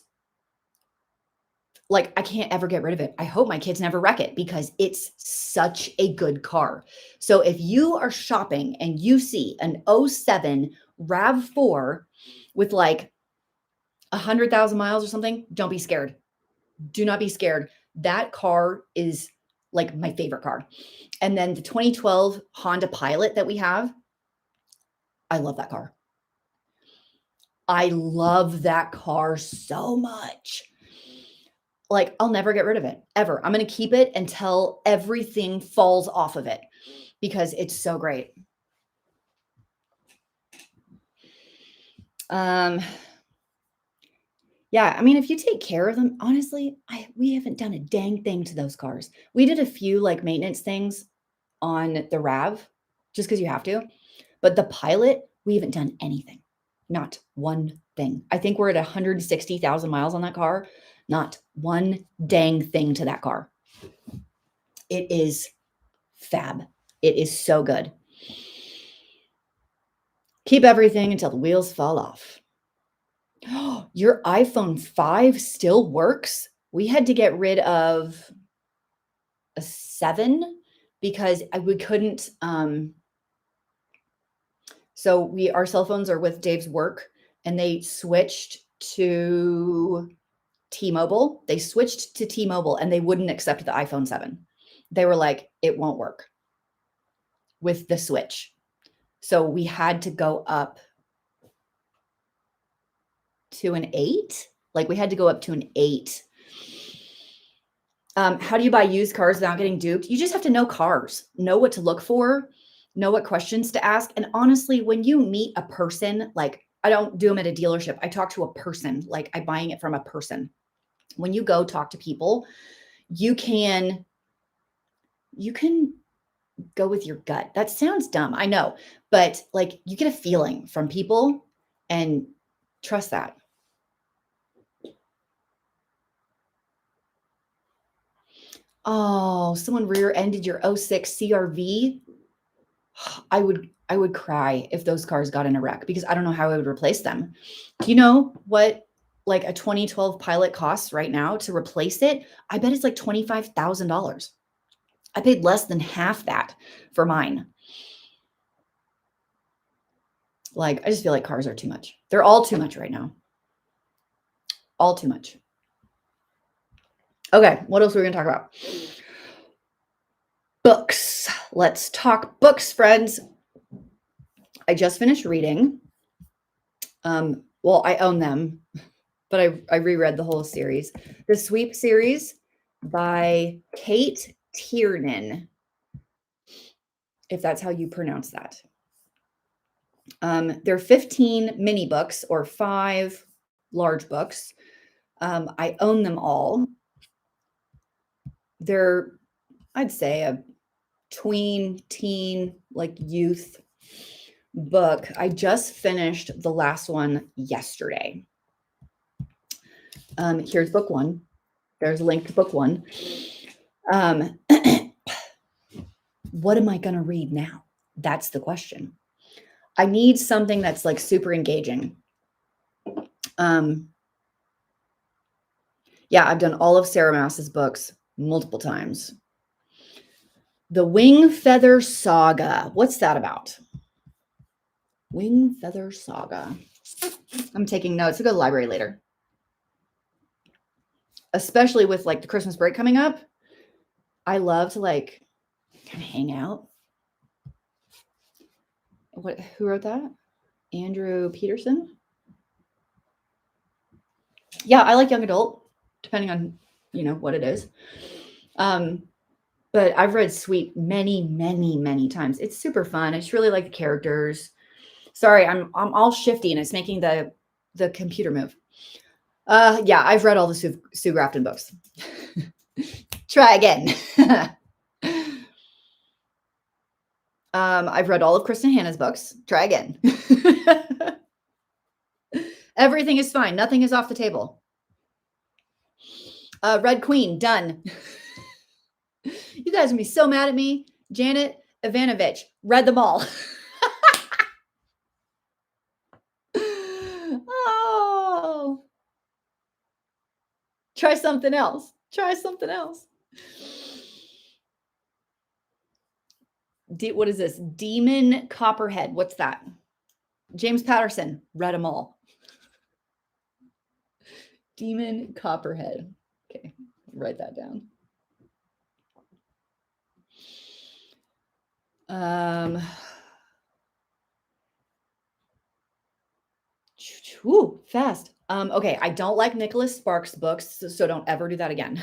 like I can't ever get rid of it. I hope my kids never wreck it because it's such a good car. So if you are shopping and you see an '07 RAV4 with like 100,000 miles or something, don't be scared. Do not be scared. That car is like my favorite car. And then the 2012 Honda Pilot that we have, I love that car. I love that car so much. Like, I'll never get rid of it ever. I'm going to keep it until everything falls off of it because it's so great. Yeah, I mean, if you take care of them, honestly, we haven't done a dang thing to those cars. We did a few like maintenance things on the RAV just because you have to. But the Pilot, we haven't done anything. Not one thing. I think we're at 160,000 miles on that car. Not one dang thing to that car. It is fab. It is so good. Keep everything until the wheels fall off. Your iPhone 5 still works? We had to get rid of a 7 because we couldn't. So our cell phones are with Dave's work, and they switched to T-Mobile. They switched to T-Mobile, and they wouldn't accept the iPhone 7. They were like, it won't work with the switch. So we had to go up to an 8. Like we had to go up to an 8. How do you buy used cars without getting duped? You just have to know cars, know what to look for, know what questions to ask. And honestly, when you meet a person, like I don't do them at a dealership. I talk to a person, like I'm buying it from a person. When you go talk to people, you can go with your gut. That sounds dumb, I know, but like you get a feeling from people and trust that. Oh, someone rear-ended your '06 CRV. I would cry if those cars got in a wreck because I don't know how I would replace them. Do you know what like a 2012 Pilot costs right now to replace it? I bet it's like $25,000. I paid less than half that for mine. Like, I just feel like cars are too much. They're all too much right now. All too much. Okay, what else are we going to talk about? Books. Let's talk books, friends. I just finished reading. Well, I own them, but I reread the whole series. The Sweep series by Kate Tiernan, if that's how you pronounce that. They're 15 mini books or 5 large books. I own them all. They're, I'd say, a tween, teen, like youth book. I just finished the last one yesterday. Here's book 1. There's a link to book 1. What am I going to read now? That's the question. I need something that's like super engaging. Yeah, I've done all of Sarah Maas's books multiple times. The Wing Feather Saga. What's that about? Wing Feather Saga. I'm taking notes. I'll go to the library later. Especially with like the Christmas break coming up. I love to like kind of hang out. Who wrote that? Andrew Peterson? Yeah, I like young adult, depending on, what it is. But I've read Sweet many, many, many times. It's super fun. I just really like the characters. Sorry, I'm all shifty and it's making the computer move. Yeah, I've read all the Sue Grafton books. Try again. I've read all of Kristen Hanna's books. Try again. Everything is fine. Nothing is off the table. Red Queen, done. You guys are going to be so mad at me. Janet Ivanovich, read them all. Oh. Try something else. Try something else. What is this? Demon Copperhead. What's that? James Patterson, read them all. Demon Copperhead. Okay, write that down. Ooh, fast. Okay, I don't like Nicholas Sparks books, so don't ever do that again.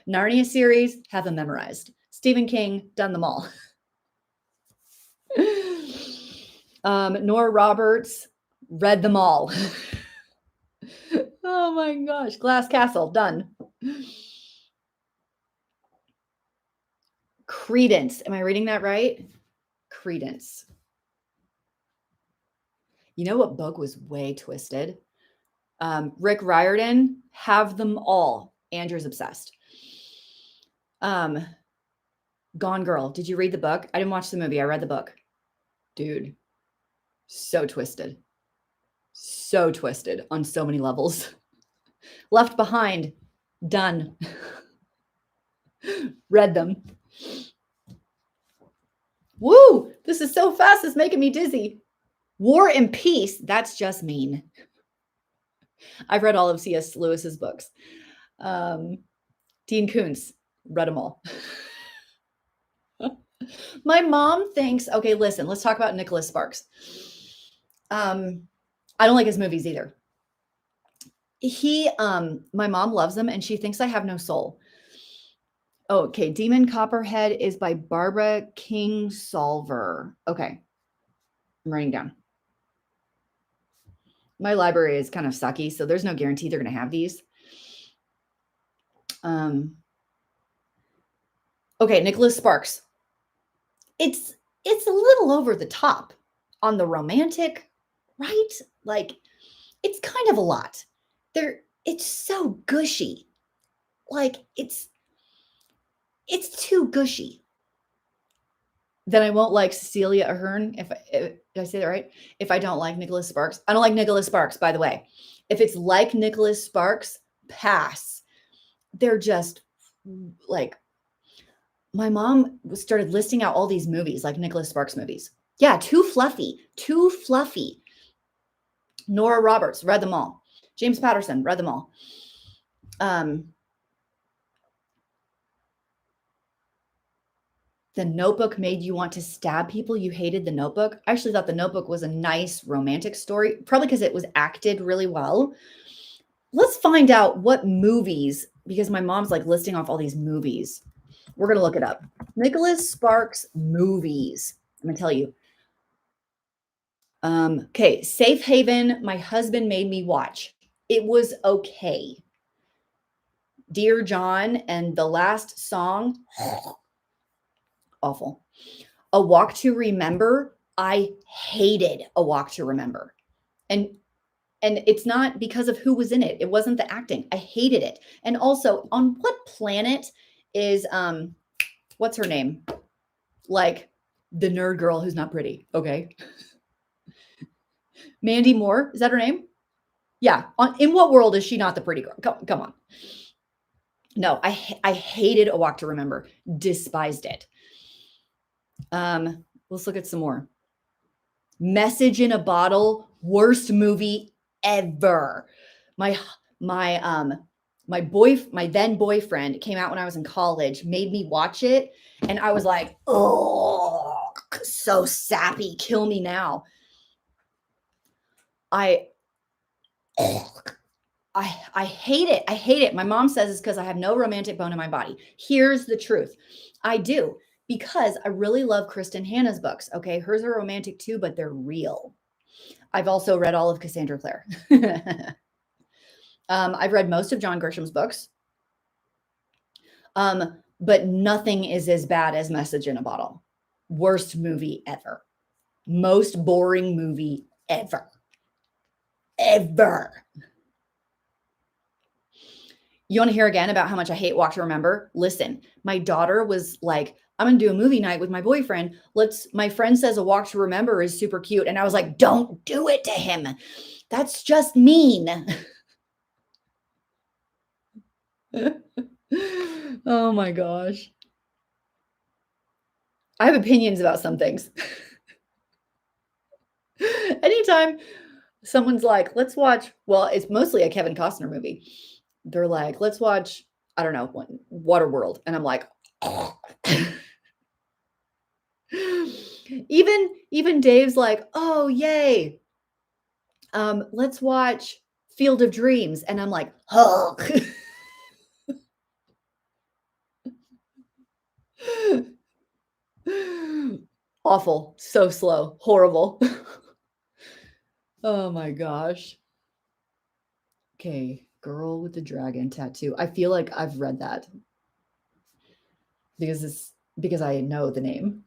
Narnia series, have them memorized. Stephen King, done them all. Nora Roberts, read them all. Oh my gosh. Glass Castle, done. Credence. Am I reading that right? Credence. You know what book was way twisted? Rick Riordan, have them all. Andrew's obsessed. Gone Girl. Did you read the book? I didn't watch the movie. I read the book. Dude, so twisted. So twisted on so many levels. Left Behind, done. Read them. Woo! This is so fast. It's making me dizzy. War and Peace. That's just mean. I've read all of C.S. Lewis's books. Dean Koontz, read them all. My mom thinks, okay, listen, let's talk about Nicholas Sparks. I don't like his movies either. My mom loves them and she thinks I have no soul. Oh, okay. Demon Copperhead is by Barbara Kingsolver. Okay. I'm writing down. My library is kind of sucky, so there's no guarantee they're going to have these. Okay, Nicholas Sparks. it's a little over the top on the romantic, right? Like it's kind of a lot. It's so gushy. Like it's too gushy. Then I won't like Cecilia Ahern if did I say that right? If I don't like Nicholas Sparks. I don't like Nicholas Sparks, by the way. If it's like Nicholas Sparks, pass. They're just like my mom started listing out all these movies, like Nicholas Sparks movies. Yeah, too fluffy, too fluffy. Nora Roberts, read them all. James Patterson, read them all. The Notebook made you want to stab people. You hated The Notebook. I actually thought The Notebook was a nice romantic story, probably because it was acted really well. Let's find out what movies, because my mom's like listing off all these movies. We're going to look it up. Nicholas Sparks movies. I'm going to tell you. Okay, Safe Haven, my husband made me watch. It was okay. Dear John and the last song, awful. A Walk to Remember, I hated A Walk to Remember. And it's not because of who was in it. It wasn't the acting. I hated it. And also, on what planet is what's her name? Like the nerd girl who's not pretty, okay? Mandy Moore, is that her name? Yeah. In what world is she not the pretty girl? Come on. No, I hated A Walk to Remember. Despised it. Let's look at some more. Message in a Bottle, worst movie ever. My then boyfriend came out when I was in college, made me watch it, and I was like, oh, so sappy, kill me now. I hate it. I hate it. My mom says it's because I have no romantic bone in my body. Here's the truth. I do, because I really love Kristen Hanna's books. Okay. Hers are romantic too, but they're real. I've also read all of Cassandra Clare. I've read most of John Grisham's books. But nothing is as bad as Message in a Bottle. Worst movie ever. Most boring movie ever. Ever. You want to hear again about how much I hate Walk to Remember? Listen, my daughter was like, I'm going to do a movie night with my boyfriend. My friend says A Walk to Remember is super cute. And I was like, don't do it to him. That's just mean. Oh my gosh. I have opinions about some things. Anytime someone's like, let's watch, well, it's mostly a Kevin Costner movie. They're like, let's watch, I don't know, Waterworld. And I'm like, oh. Even Dave's like, oh, yay. Let's watch Field of Dreams. And I'm like, oh. Awful. So slow. Horrible. Oh my gosh. Okay. Girl with the Dragon Tattoo. I feel like I've read that because I know the name.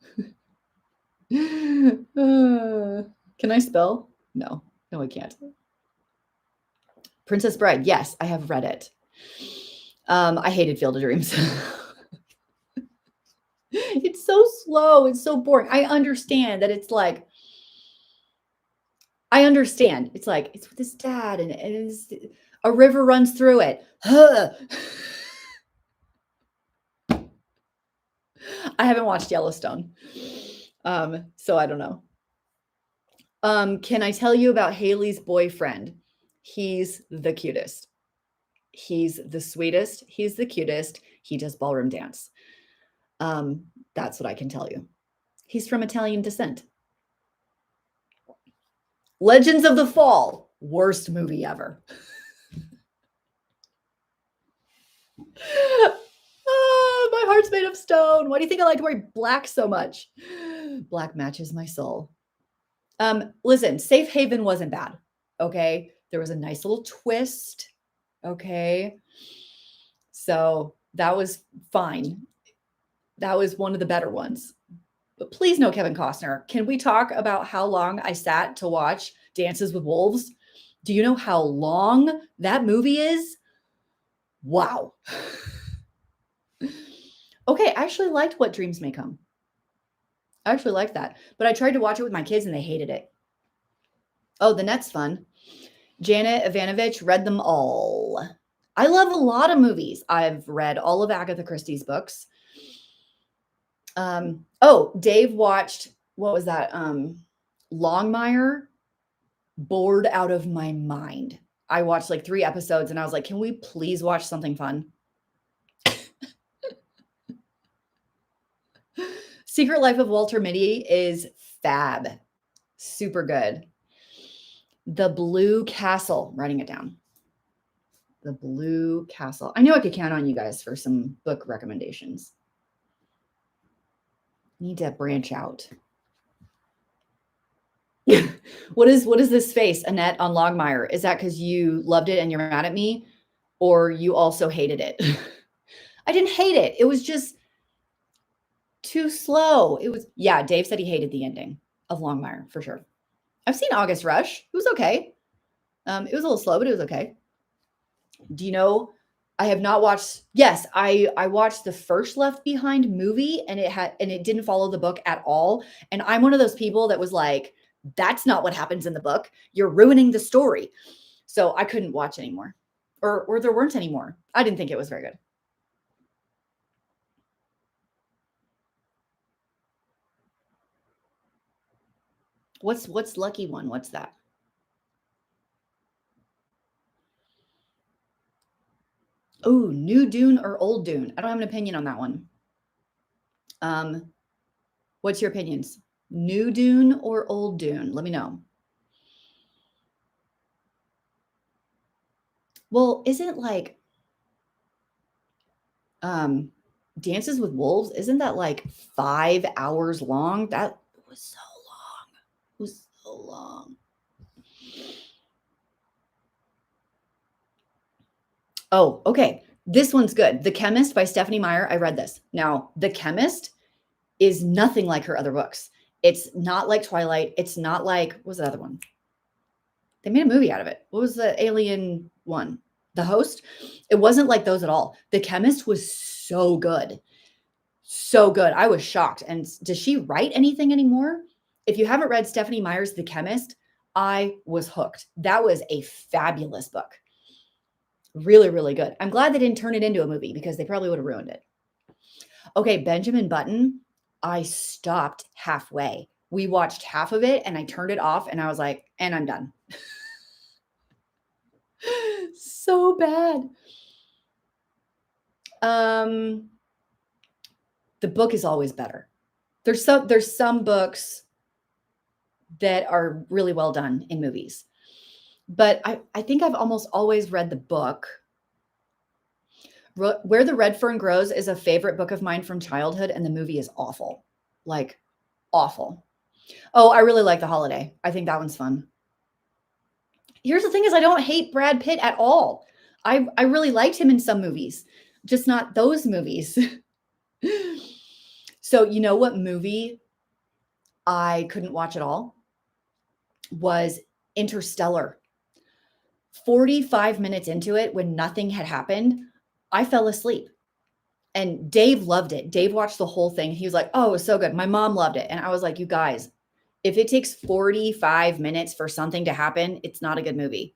Can I spell? No, I can't. Princess Bride. Yes, I have read it. I hated Field of Dreams. It's so slow. It's so boring. I understand that it's like, it's like, it's with his dad and a river runs through it. I haven't watched Yellowstone. So I don't know. Can I tell you about Haley's boyfriend? He's the cutest. He's the sweetest. He's the cutest. He does ballroom dance. That's what I can tell you. He's from Italian descent. Legends of the Fall, worst movie ever. Oh, my heart's made of stone. Why do you think I like to wear black so much? Black matches my soul. Listen, Safe Haven wasn't bad. Okay. There was a nice little twist. Okay. So that was fine. That was one of the better ones. But please no Kevin Costner. Can we talk about how long I sat to watch Dances with Wolves? Do you know how long that movie is? Wow. Okay, I actually liked What Dreams May Come. I actually liked that. But I tried to watch it with my kids and they hated it. Oh, the net's fun. Janet Ivanovich read them all. I love a lot of movies. I've read all of Agatha Christie's books. Dave watched, what was that? Longmire, bored out of my mind. I watched like 3 episodes and I was like, can we please watch something fun? Secret Life of Walter Mitty is fab. Super good. The Blue Castle, writing it down. The Blue Castle. I knew I could count on you guys for some book recommendations. Need to branch out. What is this face, Annette, on Longmire? Is that because you loved it and you're mad at me? Or you also hated it? I didn't hate it. It was just too slow. Yeah, Dave said he hated the ending of Longmire for sure. I've seen August Rush. It was okay. It was a little slow, but it was okay. Do you know, I have not watched, yes, I watched the first Left Behind movie and it didn't follow the book at all. And I'm one of those people that was like, that's not what happens in the book. You're ruining the story. So I couldn't watch anymore. Or there weren't any more. I didn't think it was very good. What's Lucky One? What's that? Oh, New Dune or Old Dune? I don't have an opinion on that one. What's your opinions? New Dune or Old Dune? Let me know. Well, isn't like Dances with Wolves, isn't that like 5 hours long? That was so long. It was so long. Oh, okay. This one's good. The Chemist by Stephanie Meyer. I read this. Now, The Chemist is nothing like her other books. It's not like Twilight. It's not like, what was the other one? They made a movie out of it. What was the alien one? The Host? It wasn't like those at all. The Chemist was so good. So good. I was shocked. And does she write anything anymore? If you haven't read Stephanie Meyer's The Chemist, I was hooked. That was a fabulous book. Really, really good. I'm glad they didn't turn it into a movie because they probably would have ruined it. Okay, Benjamin Button, I stopped halfway. We watched half of it and I turned it off and I was like, and I'm done. So bad. The book is always better. There's some books that are really well done in movies. But I think I've almost always read the book. Where the Red Fern Grows is a favorite book of mine from childhood, and the movie is awful. Like, awful. Oh, I really like The Holiday. I think that one's fun. Here's the thing is I don't hate Brad Pitt at all. I really liked him in some movies, just not those movies. So you know what movie I couldn't watch at all? Was Interstellar. 45 minutes into it, when nothing had happened, I fell asleep. And Dave loved it. Dave watched the whole thing. He was like, oh, it was so good. My mom loved it. And I was like, you guys, if it takes 45 minutes for something to happen, it's not a good movie.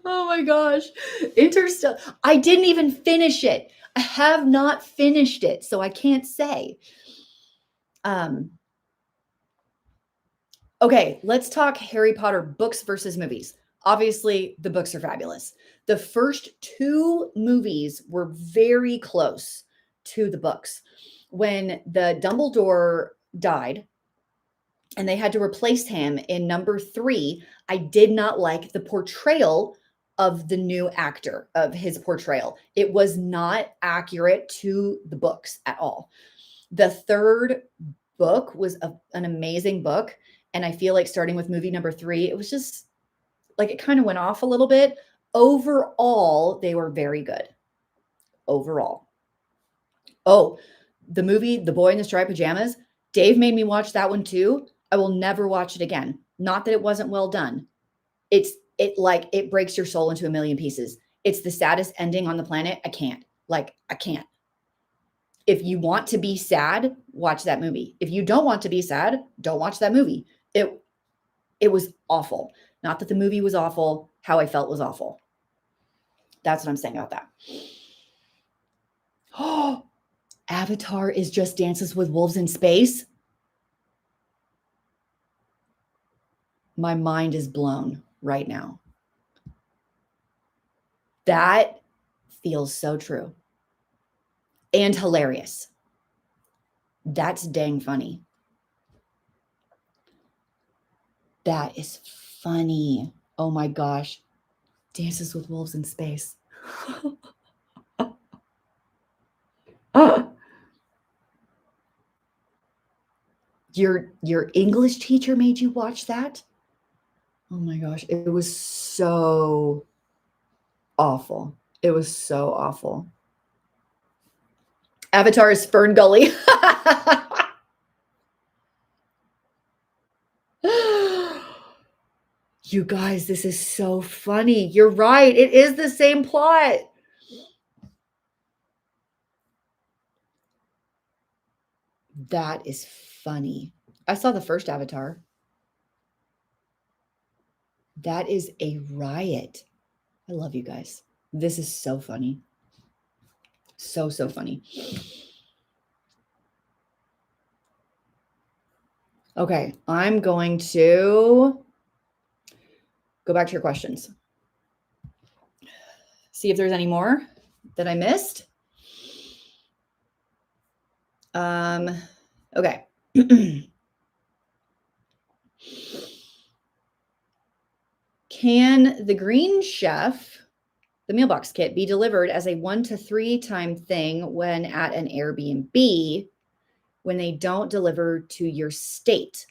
Oh my gosh. Interstellar. I didn't even finish it. I have not finished it, so I can't say. Okay, let's talk Harry Potter books versus movies. Obviously, the books are fabulous. The first 2 movies were very close to the books. When the Dumbledore died and they had to replace him in number 3, I did not like the portrayal of the new actor, of his portrayal. It was not accurate to the books at all. The 3rd book was an amazing book. And I feel like starting with movie number 3, it was just like it kind of went off a little bit. Overall, they were very good. Overall. Oh, the movie The Boy in the Striped Pajamas. Dave made me watch that one too. I will never watch it again. Not that it wasn't well done. It breaks your soul into a million pieces. It's the saddest ending on the planet. I can't. I can't. If you want to be sad, watch that movie. If you don't want to be sad, don't watch that movie. It was awful. Not that the movie was awful, how I felt was awful. That's what I'm saying about that. Oh, Avatar is just Dances with Wolves in space. My mind is blown right now. That feels so true and hilarious. That's dang funny. That is funny. Oh my gosh. Dances with Wolves in space. Your English teacher made you watch that? Oh my gosh. It was so awful. It was so awful. Avatar is Fern Gully. You guys, this is so funny. You're right. It is the same plot. That is funny. I saw the first Avatar. That is a riot. I love you guys. This is so funny. So funny. Okay, I'm going to go back to your questions. See if there's any more that I missed. Okay. Can the Green Chef, the meal box kit, be delivered as a 1 to 3 time thing when at an Airbnb when they don't deliver to your state?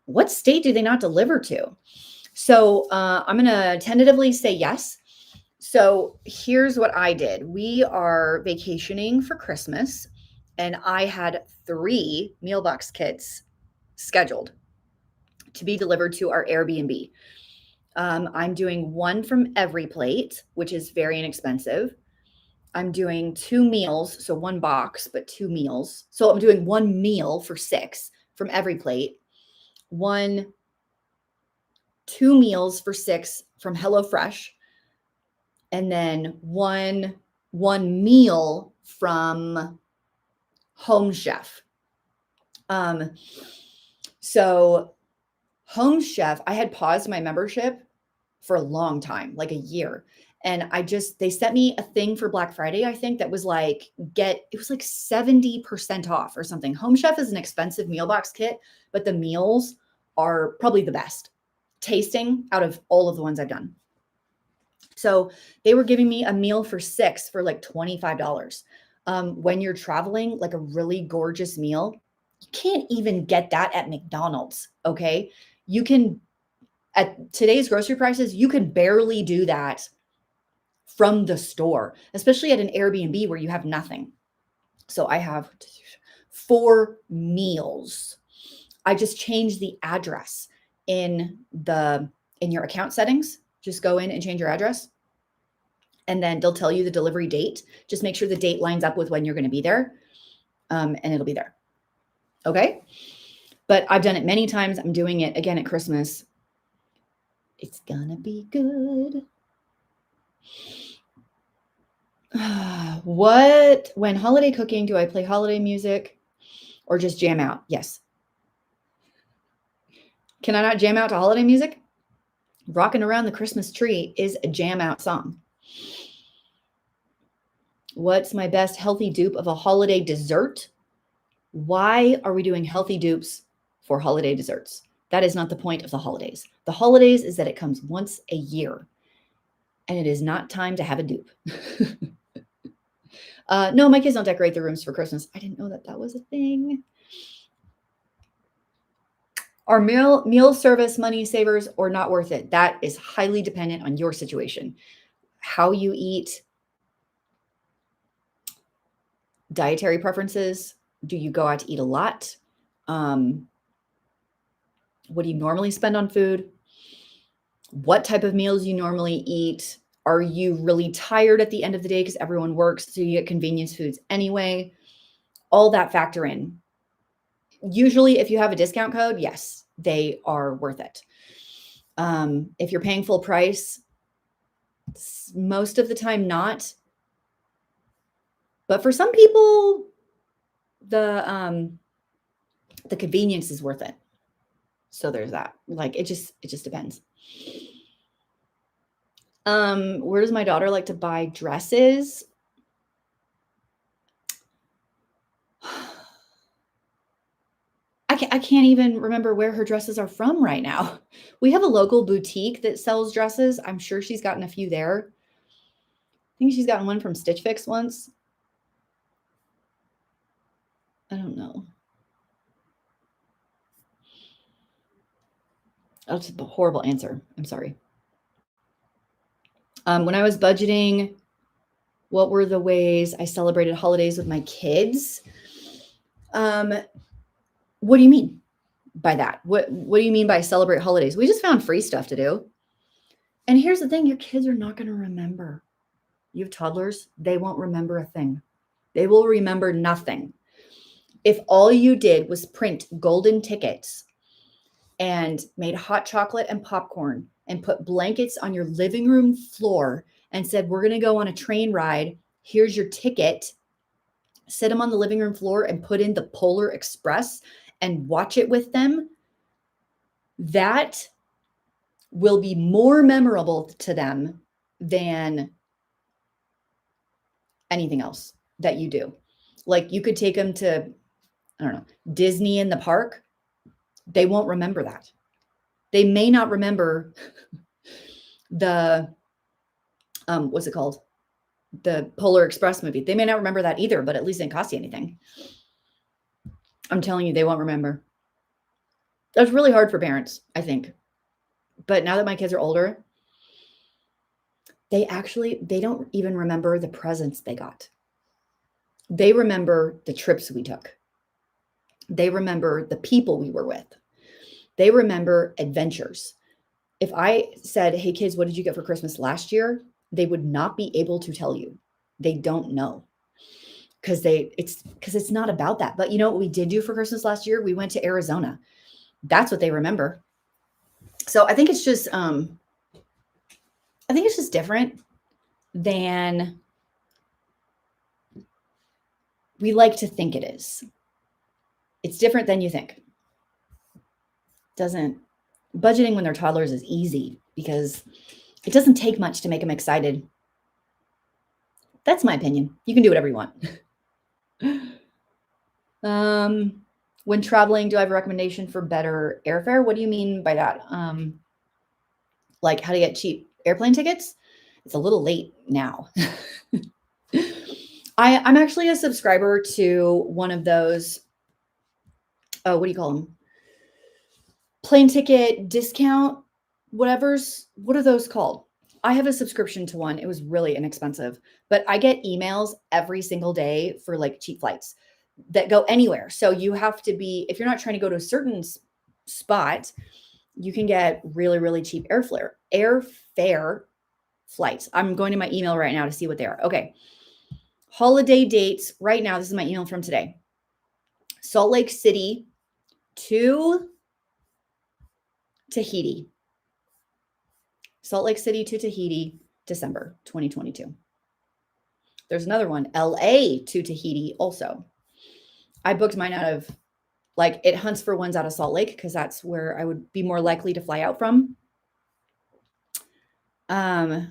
What state do they not deliver to? So I'm going to tentatively say yes. So here's what I did. We are vacationing for Christmas, and I had 3 meal box kits scheduled to be delivered to our Airbnb. I'm doing 1 from every plate, which is very inexpensive. I'm doing 2 meals, so 1 box, but 2 meals. So I'm doing 1 meal for 6 from every plate. 2 meals for 6 from HelloFresh, and then one meal from Home Chef. So Home Chef, I had paused my membership for a long time, like a year. And they sent me a thing for Black Friday, I think, that was like, it was like 70% off or something. Home Chef is an expensive meal box kit, but the meals are probably the best tasting out of all of the ones I've done. So they were giving me a meal for 6 for like $25. When you're traveling, like a really gorgeous meal, you can't even get that at McDonald's. Okay. You can, at today's grocery prices, you can barely do that from the store, especially at an Airbnb where you have nothing. So I have 4 meals. I just changed the address in your account settings. Just go in and change your address, and then they'll tell you the delivery date. Just make sure the date lines up with when you're going to be there, and it'll be there. Okay? But I've done it many times. I'm doing it again at Christmas. It's gonna be good. When holiday cooking, do I play holiday music or just jam out? Yes. Can I not jam out to holiday music? Rocking Around the Christmas Tree is a jam out song. What's my best healthy dupe of a holiday dessert? Why are we doing healthy dupes for holiday desserts? That is not the point of the holidays. The holidays is that it comes once a year, and it is not time to have a dupe. No, my kids don't decorate their rooms for Christmas. I didn't know that was a thing. Are meal service money savers or not worth it? That is highly dependent on your situation, how you eat. dietary preferences. Do you go out to eat a lot? What do you normally spend on food? What type of meals you normally eat? Are you really tired at the end of the day because everyone works, so you get convenience foods anyway? All that factor in. Usually, if you have a discount code, yes, they are worth it. If you're paying full price, most of the time not. But for some people, the convenience is worth it. So there's that. Like it just depends. Where does my daughter like to buy dresses? I can't even remember where her dresses are from right now. We have a local boutique that sells dresses. I'm sure she's gotten a few there. I think she's gotten one from Stitch Fix once. I don't know. That's a horrible answer. I'm sorry. When I was budgeting, what were the ways I celebrated holidays with my kids? What do you mean by that? What do you mean by celebrate holidays? We just found free stuff to do. And here's the thing, your kids are not going to remember. You have toddlers, they won't remember a thing. They will remember nothing. If all you did was print golden tickets and made hot chocolate and popcorn and put blankets on your living room floor and said, we're going to go on a train ride. Here's your ticket. Sit them on the living room floor and put in the Polar Express and watch it with them. That will be more memorable to them than anything else that you do. Like you could take them to, I don't know, Disney in the park. They won't remember that. They may not remember the, what's it called? The Polar Express movie. They may not remember that either, but at least it didn't cost you anything. I'm telling you, they won't remember. That's really hard for parents, I think. But now that my kids are older, they don't even remember the presents they got. They remember the trips we took. They remember the people we were with. They remember adventures. If I said, hey kids, what did you get for Christmas last year? They would not be able to tell you. They don't know. Because it's not about that. But you know what we did do for Christmas last year? We went to Arizona. That's what they remember. So I think it's just different than we like to think it is. It's different than you think. Budgeting when they're toddlers is easy because it doesn't take much to make them excited. That's my opinion. You can do whatever you want. When traveling, do I have a recommendation for better airfare? What do you mean by that? Like how to get cheap airplane tickets? It's a little late now. I'm actually a subscriber to one of those, what do you call them? Plane ticket discount, what are those called? I have a subscription to one. It was really inexpensive, but I get emails every single day for like cheap flights that go anywhere. So you have to be, if you're not trying to go to a certain spot, you can get really, really cheap airfare flights. I'm going to my email right now to see what they are. Okay. Holiday dates right now. This is my email from today. Salt Lake City to Tahiti. Salt Lake City to Tahiti, December 2022. There's another one, LA to Tahiti also. I booked mine out of, like, it hunts for ones out of Salt Lake because that's where I would be more likely to fly out from. Did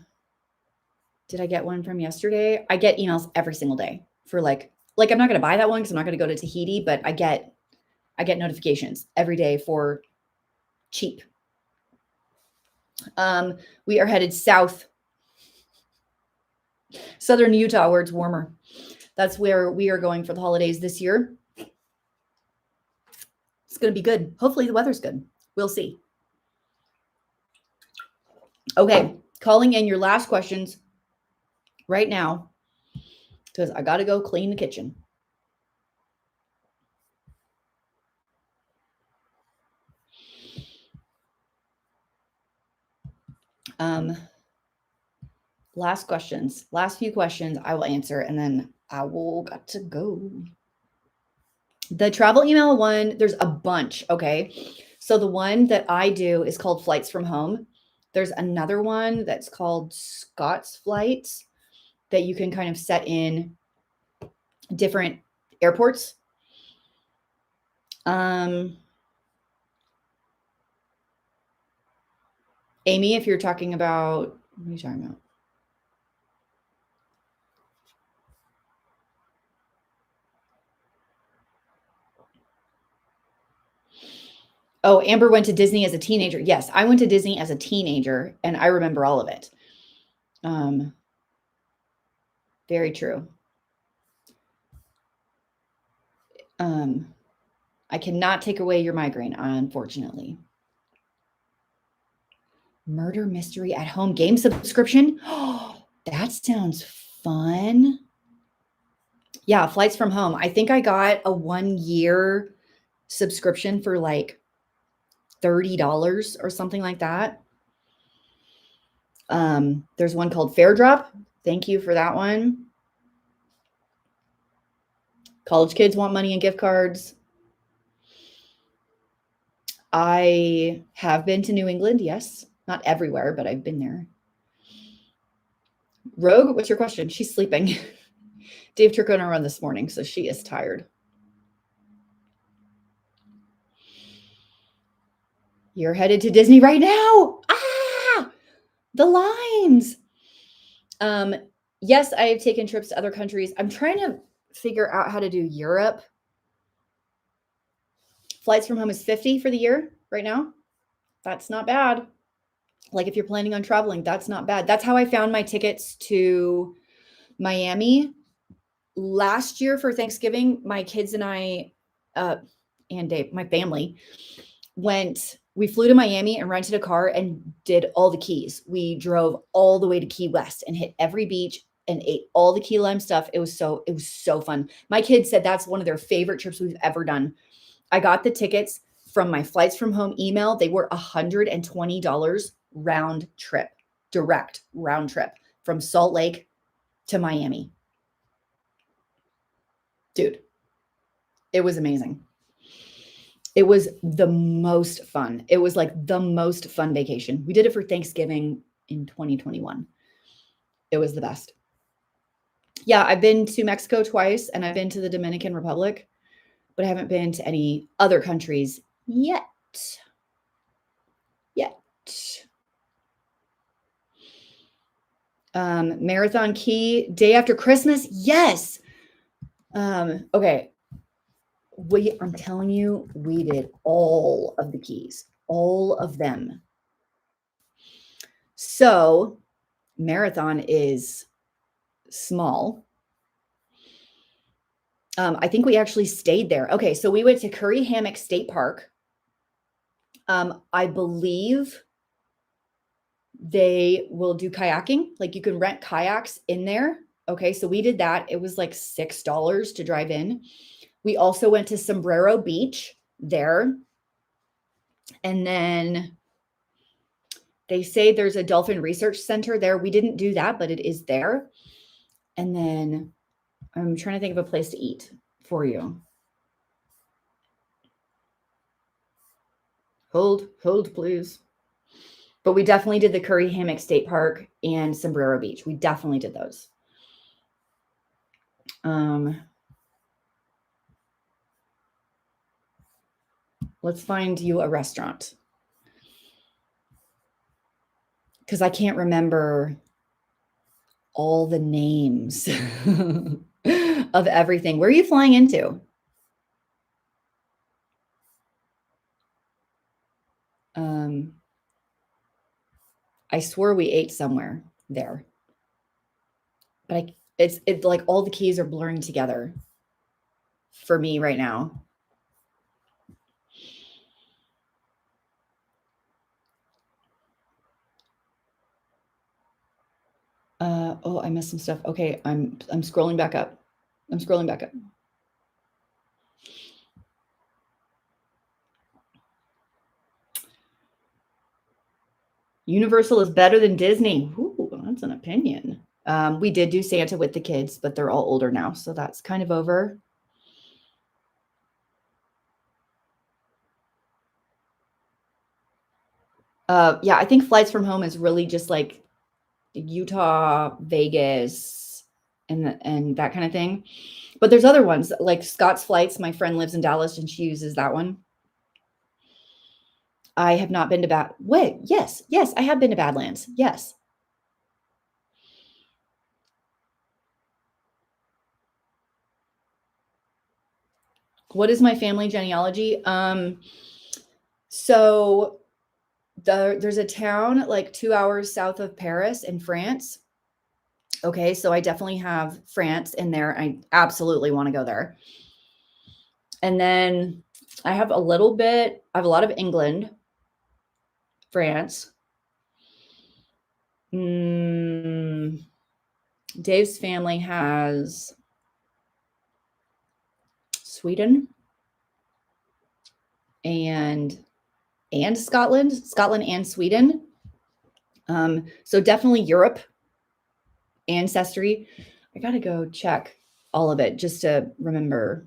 I get one from yesterday? I get emails every single day for like I'm not going to buy that one because I'm not going to go to Tahiti, but I get notifications every day for cheap. We are headed south, southern Utah, where it's warmer. That's where we are going for the holidays this year. It's going to be good. Hopefully the weather's good. We'll see. Okay, calling in your last questions right now because I got to go clean the kitchen. Last questions, last few questions I will answer, and then I will got to go. The travel email one, there's a bunch. Okay. So the one that I do is called Flights from Home. There's another one that's called Scott's Flights that you can kind of set in different airports. Amy, if you're talking about, what are you talking about? Oh, Amber went to Disney as a teenager. Yes, I went to Disney as a teenager, and I remember all of it. Very true. I cannot take away your migraine, unfortunately. Murder mystery at home game subscription. Oh, that sounds fun. Yeah, Flights from Home. I think I got a 1-year subscription for like $30 or something like that. There's one called Fair Drop. Thank you for that one. College kids want money and gift cards. I have been to New England, yes. Not everywhere, but I've been there. Rogue, what's your question? She's sleeping. Dave took her on a run this morning, so she is tired. You're headed to Disney right now. Ah, the lines. Yes, I have taken trips to other countries. I'm trying to figure out how to do Europe. Flights from Home is $50 for the year right now. That's not bad. Like if you're planning on traveling, that's not bad. That's how I found my tickets to Miami last year for Thanksgiving. My kids and I, and Dave, my family, we flew to Miami and rented a car and did all the Keys. We drove all the way to Key West and hit every beach and ate all the key lime stuff. It was so fun. My kids said that's one of their favorite trips we've ever done. I got the tickets from my Flights from Home email. They were $120 round trip, direct round trip from Salt Lake to Miami. Dude, it was amazing. It was the most fun. It was like the most fun vacation. We did it for Thanksgiving in 2021. It was the best. Yeah, I've been to Mexico twice and I've been to the Dominican Republic, but I haven't been to any other countries yet. Marathon Key, day after Christmas. Yes. Okay. I'm telling you, we did all of the Keys, all of them. So Marathon is small. I think we actually stayed there. Okay, so we went to Curry Hammock State Park. I believe they will do kayaking. Like you can rent kayaks in there. Okay, so we did that. It was like $6 to drive in. We also went to Sombrero Beach there. And then they say there's a dolphin research center there. We didn't do that, but it is there. And then I'm trying to think of a place to eat for you. Hold, please. But we definitely did the Curry Hammock State Park and Sombrero Beach. We definitely did those. Let's find you a restaurant. Because I can't remember all the names of everything. Where are you flying into? I swore we ate somewhere there. But it's like all the keys are blurring together for me right now. Oh, I missed some stuff. Okay, I'm scrolling back up. Universal is better than Disney. Ooh, that's an opinion. We did do Santa with the kids, but they're all older now, so that's kind of over. Yeah, I think flights from home is really just like Utah, Vegas, and that kind of thing. But there's other ones like Scott's Flights. My friend lives in Dallas and she uses that one. I have not been to Wait, yes, I have been to Badlands. Yes. What is my family genealogy? So there's a town like 2 hours south of Paris in France. Okay, so I definitely have France in there. I absolutely want to go there. And then I have a lot of England, France. Dave's family has Sweden and Scotland and Sweden. So definitely Europe ancestry. I got to go check all of it just to remember.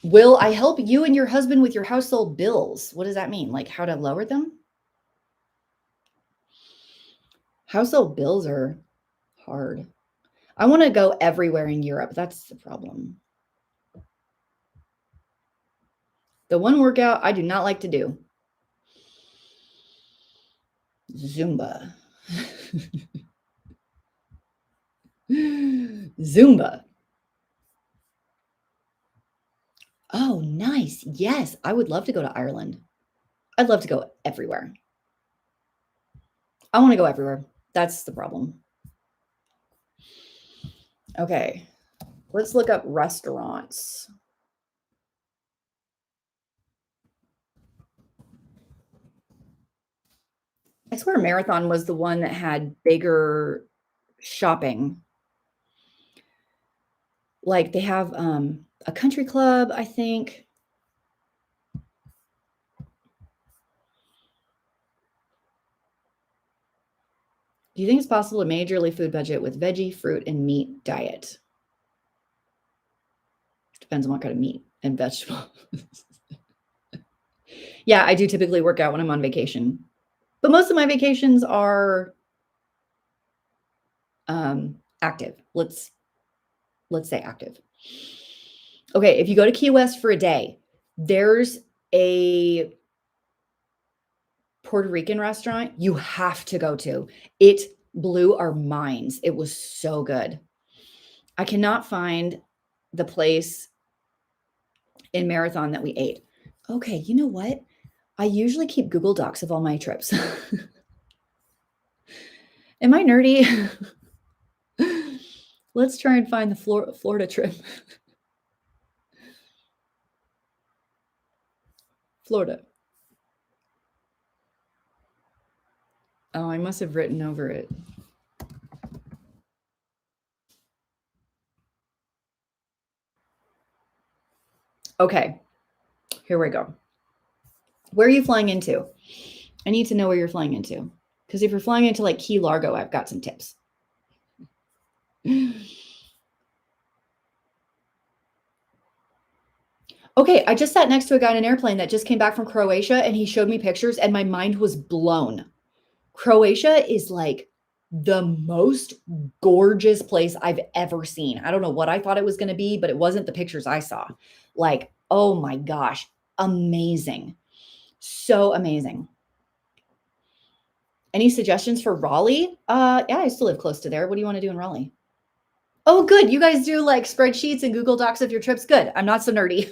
Will I help you and your husband with your household bills? What does that mean? Like how to lower them? Household bills are hard. I want to go everywhere in Europe. That's the problem. The one workout I do not like to do. Zumba. Zumba. Oh, nice. Yes, I would love to go to Ireland. I'd love to go everywhere. I want to go everywhere. That's the problem. Okay, let's look up restaurants. I swear Marathon was the one that had bigger shopping. Like they have a country club, I think. Do you think it's possible to majorly food budget with veggie, fruit, and meat diet? Depends on what kind of meat and vegetable. Yeah, I do typically work out when I'm on vacation. But most of my vacations are active. Let's say active. Okay, if you go to Key West for a day, there's a Puerto Rican restaurant you have to go to. It blew our minds. It was so good. I cannot find the place in Marathon that we ate. Okay, you know what? I usually keep Google Docs of all my trips. Am I nerdy? Let's try and find the Florida trip. Florida. Oh, I must have written over it. Okay, here we go. Where are you flying into? I need to know where you're flying into. Because if you're flying into like Key Largo, I've got some tips. Okay, I just sat next to a guy in an airplane that just came back from Croatia and he showed me pictures and my mind was blown. Croatia is like the most gorgeous place I've ever seen. I don't know what I thought it was going to be, but it wasn't the pictures I saw. Like, oh my gosh, amazing. So amazing. Any suggestions for Raleigh? Yeah, I still live close to there. What do you want to do in Raleigh? Oh, good. You guys do like spreadsheets and Google Docs of your trips. Good. I'm not so nerdy.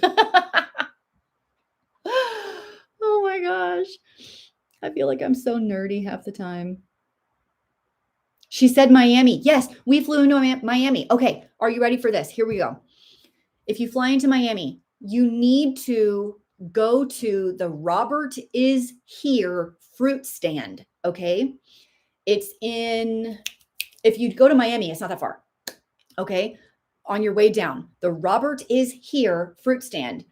Oh my gosh. I feel like I'm so nerdy half the time. She said Miami. Yes, we flew into Miami. Okay, are you ready for this? Here we go. If you fly into Miami, you need to go to the Robert is Here fruit stand. Okay. It's if you go to Miami, it's not that far. Okay. On your way down, the Robert is Here fruit stand.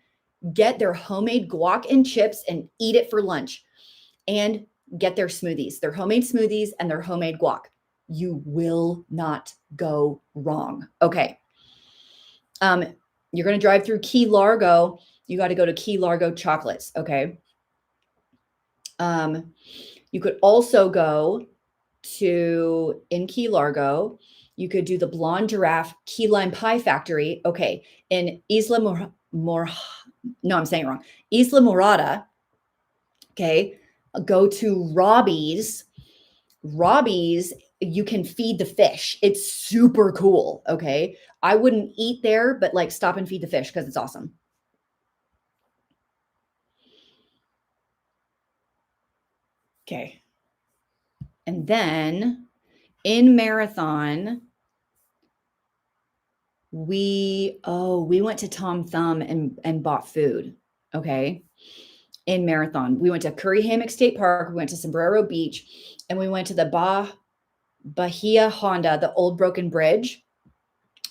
get their homemade guac and chips and eat it for lunch, and get their smoothies, their homemade smoothies and their homemade guac. You will not go wrong. Okay. You're going to drive through Key Largo. You got to go to Key Largo Chocolates. Okay. You could also go to, in Key Largo, you could do the Blonde Giraffe Key Lime Pie Factory. Okay. In Isla I'm saying it wrong. Isla Morada. Okay. Go to Robbie's. Robbie's, you can feed the fish. It's super cool. Okay. I wouldn't eat there, but like stop and feed the fish because it's awesome. Okay. And then in Marathon, we went to Tom Thumb and bought food. Okay. In Marathon, we went to Curry Hammock State Park. We went to Sombrero Beach, and we went to the Bahia Honda, the old broken bridge.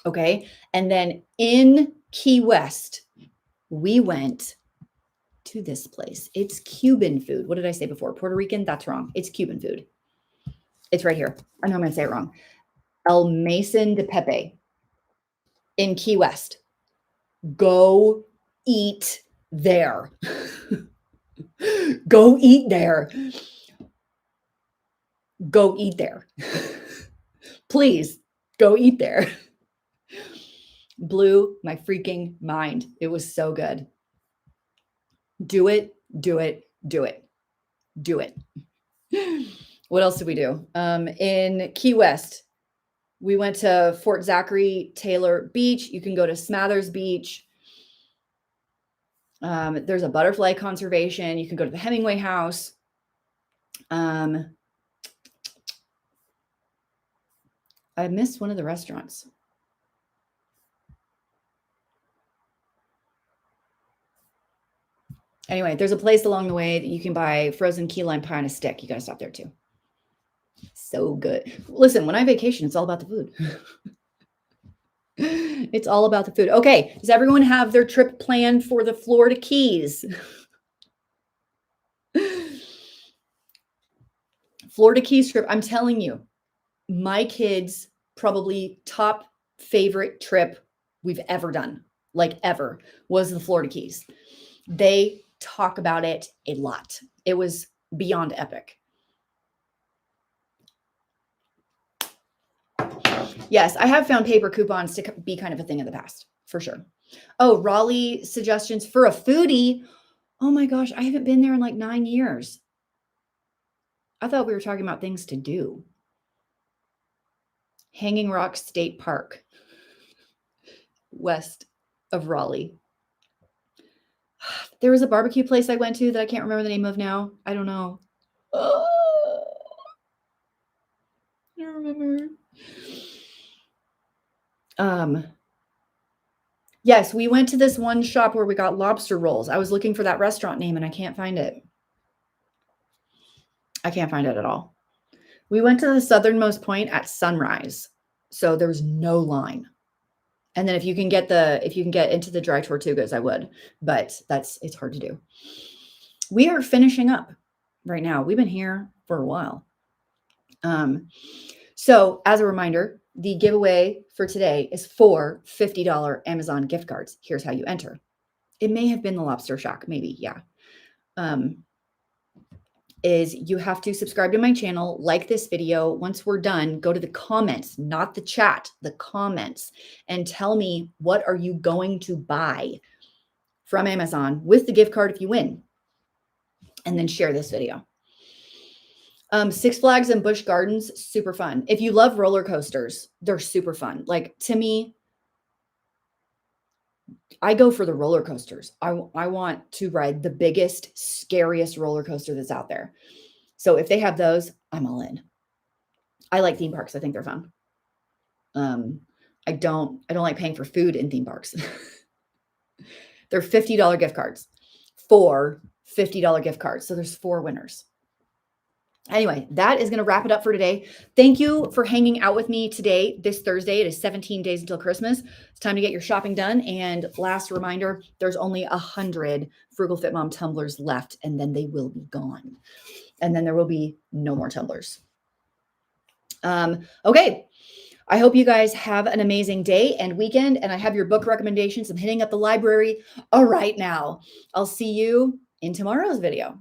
Okay. And then in Key West, we went to this place. It's Cuban food. What did I say before? Puerto Rican? That's wrong. It's Cuban food. It's right here. I know I'm going to say it wrong. El Mason de Pepe in Key West. Go eat there. Go eat there. Go eat there. Please go eat there. Blew my freaking mind. It was so good. Do it, do it, do it, do it. What else did we do? In Key West, we went to Fort Zachary Taylor Beach. You can go to Smathers Beach. There's a butterfly conservation. You can go to the Hemingway House. I missed one of the restaurants. Anyway, there's a place along the way that you can buy frozen key lime pie on a stick. You got to stop there too. So good. Listen, when I vacation, it's all about the food. It's all about the food. Okay. Does everyone have their trip planned for the Florida Keys? Florida Keys trip. I'm telling you, my kids' probably top favorite trip we've ever done, like ever, was the Florida Keys. They talk about it a lot. It was beyond epic. Yes, I have found paper coupons to be kind of a thing of the past, for sure. Oh, Raleigh suggestions for a foodie. Oh my gosh, I haven't been there in like 9 years. I thought we were talking about things to do. Hanging Rock State Park, west of Raleigh. There was a barbecue place I went to that I can't remember the name of now. I don't know. I don't remember. Yes, we went to this one shop where we got lobster rolls. I was looking for that restaurant name and I can't find it. I can't find it at all. We went to the southernmost point at sunrise. So there was no line. And then if you can get into the dry tortugas, I would, but it's hard to do. We are finishing up right now. We've been here for a while. So as a reminder, the giveaway for today is 4 $50 Amazon gift cards. Here's how you enter. It may have been the Lobster Shack, maybe. Yeah. Is you have to subscribe to my channel, like this video. Once we're done, go to the comments, not the chat, the comments, and tell me what are you going to buy from Amazon with the gift card if you win. And then share this video. Six Flags and Busch Gardens, super fun. If you love roller coasters, they're super fun. Like to me, I go for the roller coasters. I want to ride the biggest, scariest roller coaster that's out there. So if they have those, I'm all in. I like theme parks. I think they're fun. I don't like paying for food in theme parks. They're $50 gift cards. 4 $50 gift cards. So there's 4 winners. Anyway, that is going to wrap it up for today. Thank you for hanging out with me today, this Thursday. It is 17 days until Christmas. It's time to get your shopping done. And last reminder, there's only 100 Frugal Fit Mom tumblers left, and then they will be gone. And then there will be no more tumblers. Okay. I hope you guys have an amazing day and weekend. And I have your book recommendations. I'm hitting up the library right now. I'll see you in tomorrow's video.